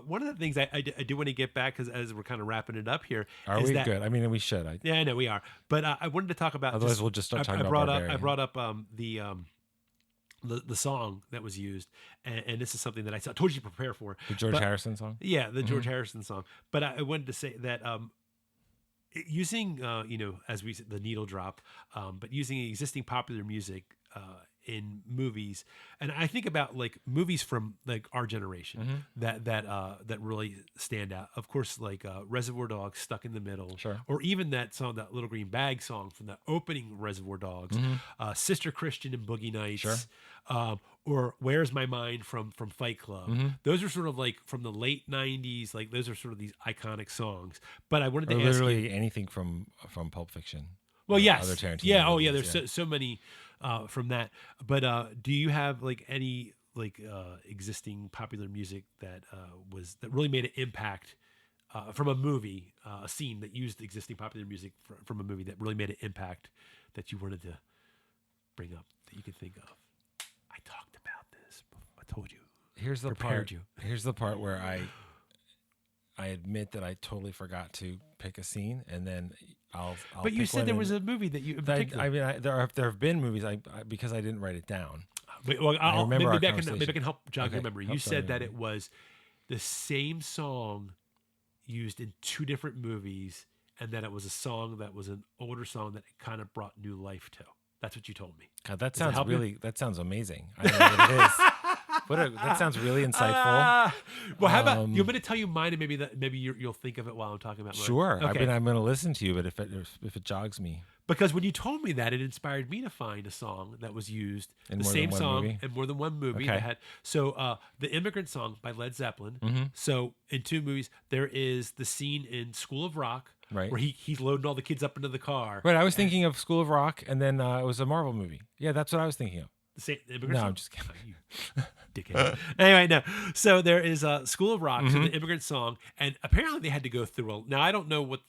one of the things I do want to get back, because as we're kind of wrapping it up here, are we good? I mean, we should. Yeah, I know we are. But I wanted to talk about. Otherwise, we'll just start talking about Barbarian. I brought up the song that was used, and this is something that I told you to prepare for. The George Harrison song. Yeah, the George Harrison song. But I wanted to say that using as we said, the needle drop, but using existing popular music in movies, and I think about like movies from like our generation that really stand out. Of course, like Reservoir Dogs, Stuck in the Middle, sure, or even that song, that Little Green Bag song from the opening Reservoir Dogs, Sister Christian and Boogie Nights, sure. Or Where's My Mind from Fight Club. Those are sort of like from the late 90s. Like those are sort of these iconic songs. But I wanted to ask literally anything from Pulp Fiction. Well, yes. Other Tarantino yeah. movies, Oh, yeah. There's so many from that. But do you have like any like existing popular music that really made an impact from a movie, a scene that used existing popular music from a movie that really made an impact that you wanted to bring up that you could think of? I talked about this. I told you. Here's the Prepared part. you. Here's the part where I admit that I totally forgot to pick a scene, and then I'll But you said there was a movie that you in particular. I mean, there have been movies because I didn't write it down. Wait, well, maybe I can help John remember. You said that it was the same song used in two different movies, and that it was a song that was an older song that it kind of brought new life to. That's what you told me. God, that sounds amazing. I don't know what it is. That sounds really insightful. Well, how about you want me to tell you mine, and maybe you'll think of it while I'm talking about mine? Sure. Okay. I mean, I'm going to listen to you, but if it jogs me. Because when you told me that, it inspired me to find a song that was used, in the same song in more than one movie. Okay. That had, so the Immigrant Song by Led Zeppelin. So in two movies, there is the scene in School of Rock, right, where he's loading all the kids up into the car. Right. I was thinking of School of Rock, and then it was a Marvel movie. Yeah, that's what I was thinking of. The Immigrant No, Song? I'm just kidding. You dickhead. Anyway, no. So there is School of Rock, so the Immigrant Song, and apparently they had to go through. Now I don't know what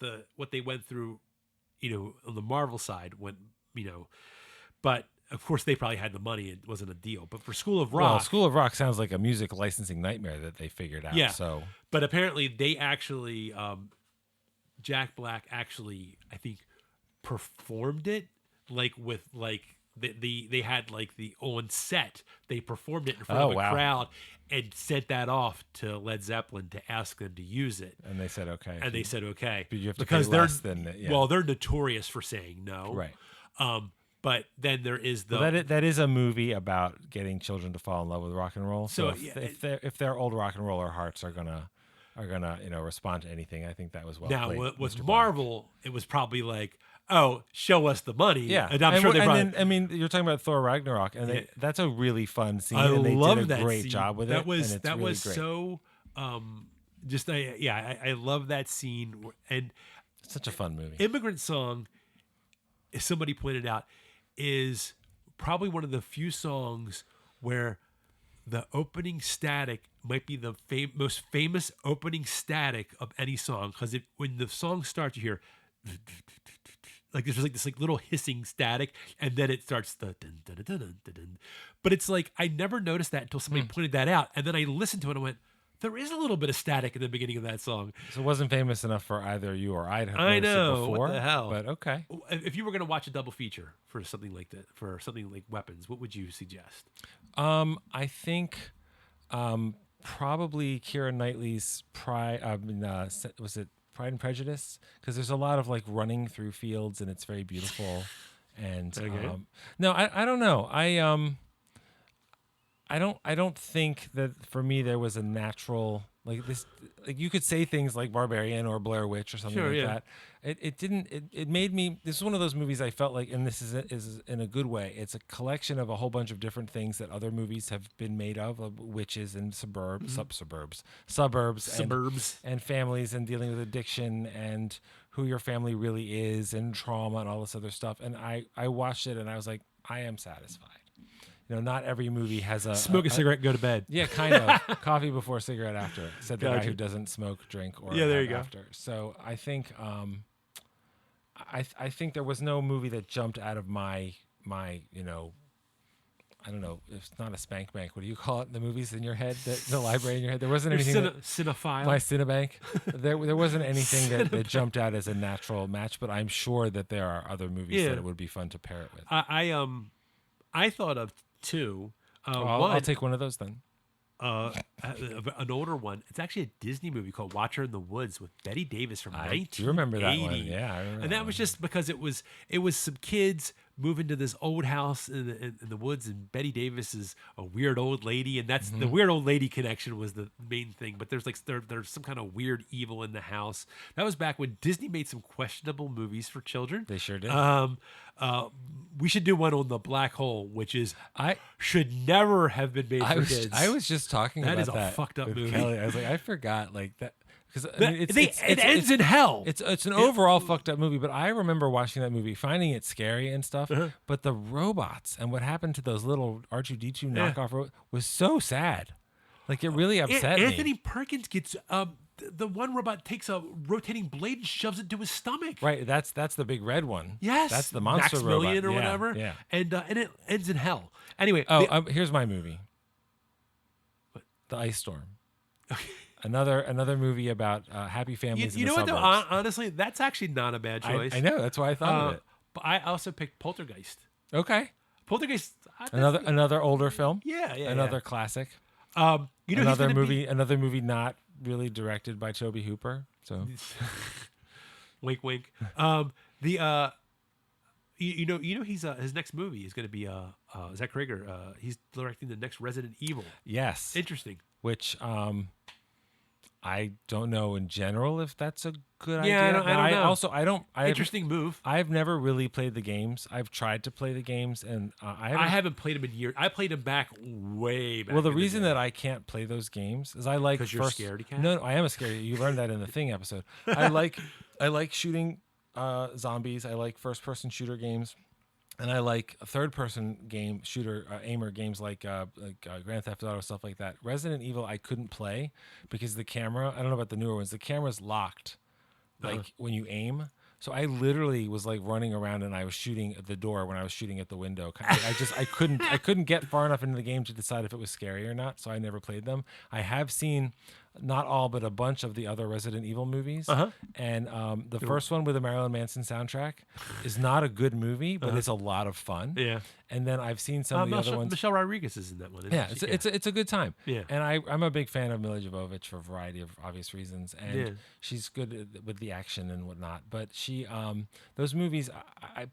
they went through, on the Marvel side but of course they probably had the money. It wasn't a deal. But for School of Rock, School of Rock sounds like a music licensing nightmare that they figured out. Yeah. So, but apparently they actually, Jack Black actually, I think, performed it with they had like the on set. They performed it in front of a crowd and sent that off to Led Zeppelin to ask them to use it. And they said okay. And they said okay. But you have to because pay less than well, they're notorious for saying no. Right. But then there is that is a movie about getting children to fall in love with rock and roll. So if their old rock and roller hearts are gonna respond to anything, I think that was well played. Now with Marvel, it was probably like, oh, show us the money. Yeah, and I'm sure they probably. And then, I mean, you're talking about Thor Ragnarok, and that's a really fun scene. I and they love did a that great scene. job with that it. Was and that really was great. So I love that scene. And it's such a fun movie. Immigrant Song, as somebody pointed out, is probably one of the few songs where the opening static might be the most famous opening static of any song, because when the song starts, you hear like there's like this like little hissing static, and then it starts the dun, dun, dun, dun, dun, dun. But it's like I never noticed that until somebody pointed that out, and then I listened to it and I went, There is a little bit of static in the beginning of that song. So it wasn't famous enough for either you or I to have I noticed know, it before. what the hell? But okay. If you were going to watch a double feature for something like that, for something like Weapons, what would you suggest? I think probably Keira Knightley's was it Pride and Prejudice? Because there's a lot of like running through fields and it's very beautiful. And no, I don't know. I don't think that for me there was a natural like this. Like you could say things like Barbarian or Blair Witch or something that. It didn't. It made me. This is one of those movies I felt like, and this is in a good way. It's a collection of a whole bunch of different things that other movies have been made of witches and suburbs, and families and dealing with addiction and who your family really is and trauma and all this other stuff. And I watched it and I was like, I am satisfied. You know, not every movie has a smoke a cigarette, go to bed. Yeah, kind of. Coffee before, cigarette after. Said the guy who doesn't smoke, drink, or there you after. So I think I think there was no movie that jumped out of my you know, I don't know, it's not a spank bank. What do you call it in the movies in your head? The library in your head. There wasn't anything. Cinephile. My Cinebank. there wasn't anything that jumped out as a natural match. But I'm sure that there are other movies that it would be fun to pair it with. I thought of two. I'll take one of those then. An older one. It's actually a Disney movie called Watcher in the Woods with Betty Davis from 1980. Do you remember that one? Yeah, I remember. And that was just because it was some kids moving to this old house in the woods, and Betty Davis is a weird old lady, and that's the weird old lady connection was the main thing. But there's like there's some kind of weird evil in the house. That was back when Disney made some questionable movies for children. They sure did. We should do one on the Black Hole, which should never have been made for kids. I was just talking about that. That is a fucked up movie. Kelly. I was like, I forgot like that. Because it ends in hell. It's an overall fucked up movie, but I remember watching that movie, finding it scary and stuff. But the robots and what happened to those little R2-D2 knockoff robots was so sad. Like it really upset me. Anthony Perkins gets the one robot takes a rotating blade and shoves it to his stomach. Right, that's the big red one. Yes, that's the monster Maximilian robot or whatever. Yeah, and it ends in hell. Anyway, here's my movie. What? The Ice Storm. Another movie about happy families. You know what? Though, honestly, that's actually not a bad choice. I know. That's why I thought of it. But I also picked Poltergeist. Okay. Poltergeist. Another older film. Yeah. Another classic. Another movie not really directed by Tobe Hooper. So. Wink, wink. He's his next movie is going to be Zach Cregger. He's directing the next Resident Evil. Yes. Interesting. Which I don't know in general if that's a good idea. I don't know. Interesting move. I've never really played the games. I've tried to play the games, and I haven't played them in years. I played them way back. Well, the reason that I can't play those games is I like because you're a scaredy cat. No, I am a scaredy. You learned that in the Thing episode. I like shooting zombies. I like first-person shooter games. And I like third-person aimer games like Grand Theft Auto, stuff like that. Resident Evil, I couldn't play because the camera, I don't know about the newer ones, the camera's locked, when you aim. So I literally was like running around and I was shooting at the door when I was shooting at the window. I couldn't get far enough into the game to decide if it was scary or not. So I never played them. I have seen not all, but a bunch of the other Resident Evil movies. And the first one with the Marilyn Manson soundtrack is not a good movie, but it's a lot of fun. Yeah. And then I've seen some of the other ones. Michelle Rodriguez is in that one. It's a good time. Yeah. And I'm a big fan of Mila Jovovich for a variety of obvious reasons. And she's good with the action and whatnot. But those movies,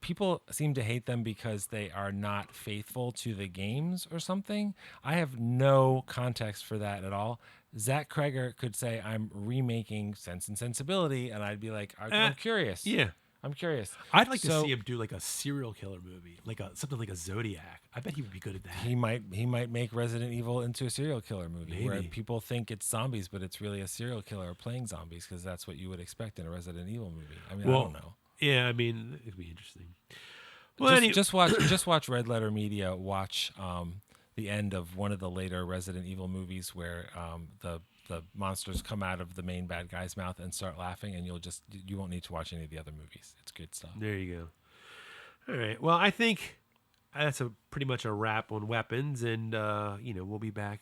people seem to hate them because they are not faithful to the games or something. I have no context for that at all. Zach Cregger could say, I'm remaking Sense and Sensibility, and I'd be like, I'm curious. Yeah. I'm curious. I'd like to see him do like a serial killer movie, something like a Zodiac. I bet he would be good at that. He might make Resident Evil into a serial killer movie where people think it's zombies, but it's really a serial killer playing zombies because that's what you would expect in a Resident Evil movie. I mean, I don't know. Yeah, I mean, it'd be interesting. Well, just watch Red Letter Media. Watch the end of one of the later Resident Evil movies where the monsters come out of the main bad guy's mouth and start laughing, and you won't need to watch any of the other movies. It's good stuff. There you go. All right. Well, I think that's pretty much a wrap on Weapons, and we'll be back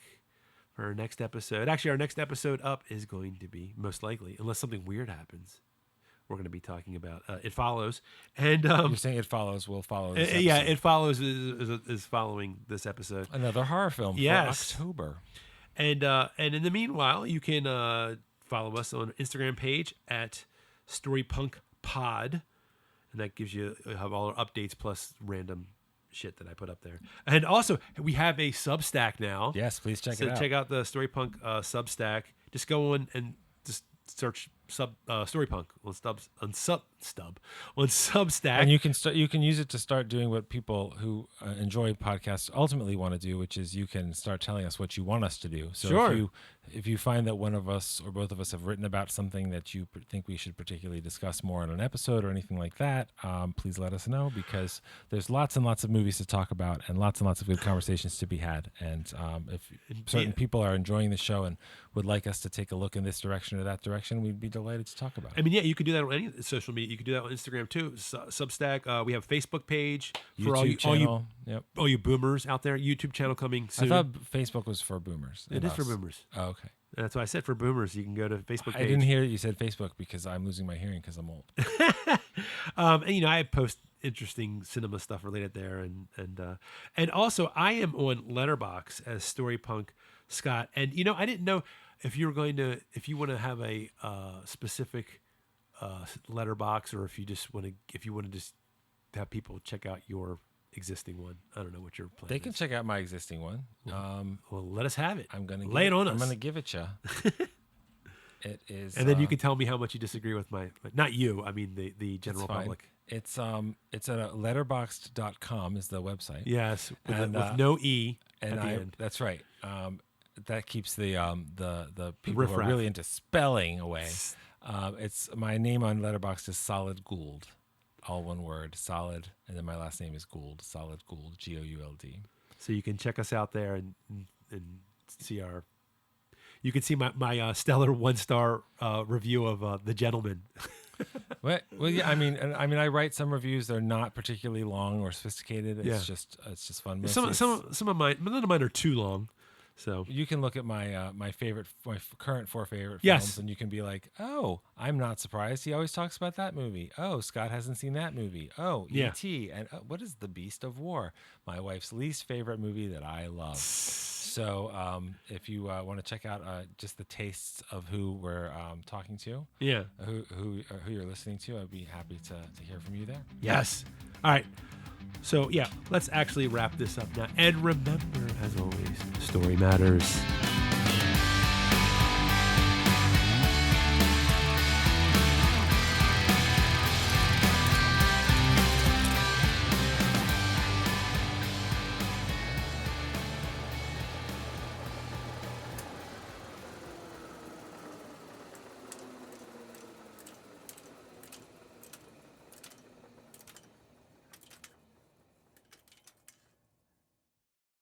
for our next episode. Actually, our next episode up is going to be, most likely, unless something weird happens, we're going to be talking about It Follows. And you're saying It Follows will follow this episode. Yeah, It Follows is following this episod. Another horror film for October. And in the meanwhile, you can follow us on Instagram page at StoryPunkPod. And that gives you have all our updates plus random shit that I put up there. And also, we have a Substack now. Yes, please check it out. Check out the StoryPunk Substack. Just go on and just search StoryPunk on Substack. And you can use it to start doing what people who enjoy podcasts ultimately want to do, which is you can start telling us what you want us to do. So sure. If you find that one of us or both of us have written about something that you think we should particularly discuss more in an episode or anything like that, please let us know, because there's lots and lots of movies to talk about and lots of good conversations to be had. And if certain people are enjoying the show and would like us to take a look in this direction or that direction, we'd be delighted to talk about it. I mean, yeah, you could do that on any social media. You could do that on Instagram too. Substack. We have a Facebook page for YouTube channel. all you boomers out there. YouTube channel coming soon. I thought Facebook was for boomers. It is for boomers. Oh, okay. That's why I said for boomers. You can go to Facebook page. I didn't hear that you said Facebook because I'm losing my hearing because I'm old. And I post interesting cinema stuff related there, and also I am on Letterboxd as Storypunk Scott. And I didn't know if you want to have a specific letterbox, or if you want to just have people check out your existing one. I don't know what your plan is. They can check out my existing one. Well, let us have it. I'm gonna lay it on us. I'm gonna give it you. It is, and then you can tell me how much you disagree with not you. I mean the general public. It's at letterboxd.com is the website. Yes, with no e and at the end. That's right. That keeps the people who are really into spelling away. It's my name on Letterboxd is Solid Gould, all one word, Solid, and then my last name is Gould, Solid Gould, Gould. So you can check us out there and see you can see my stellar 1-star review of The Gentleman. Well, yeah. I mean, I write some reviews. They're not particularly long or sophisticated. It's just fun. Some of mine, none of mine are too long. So you can look at my my current 4 favorite films, and you can be like, oh, I'm not surprised. He always talks about that movie. Oh, Scott hasn't seen that movie. Oh, E.T. And what is The Beast of War? My wife's least favorite movie that I love. So if you want to check out just the tastes of who we're talking to, who you're listening to, I'd be happy to hear from you there. Yes. All right. So, let's actually wrap this up now. And remember, as always, story matters.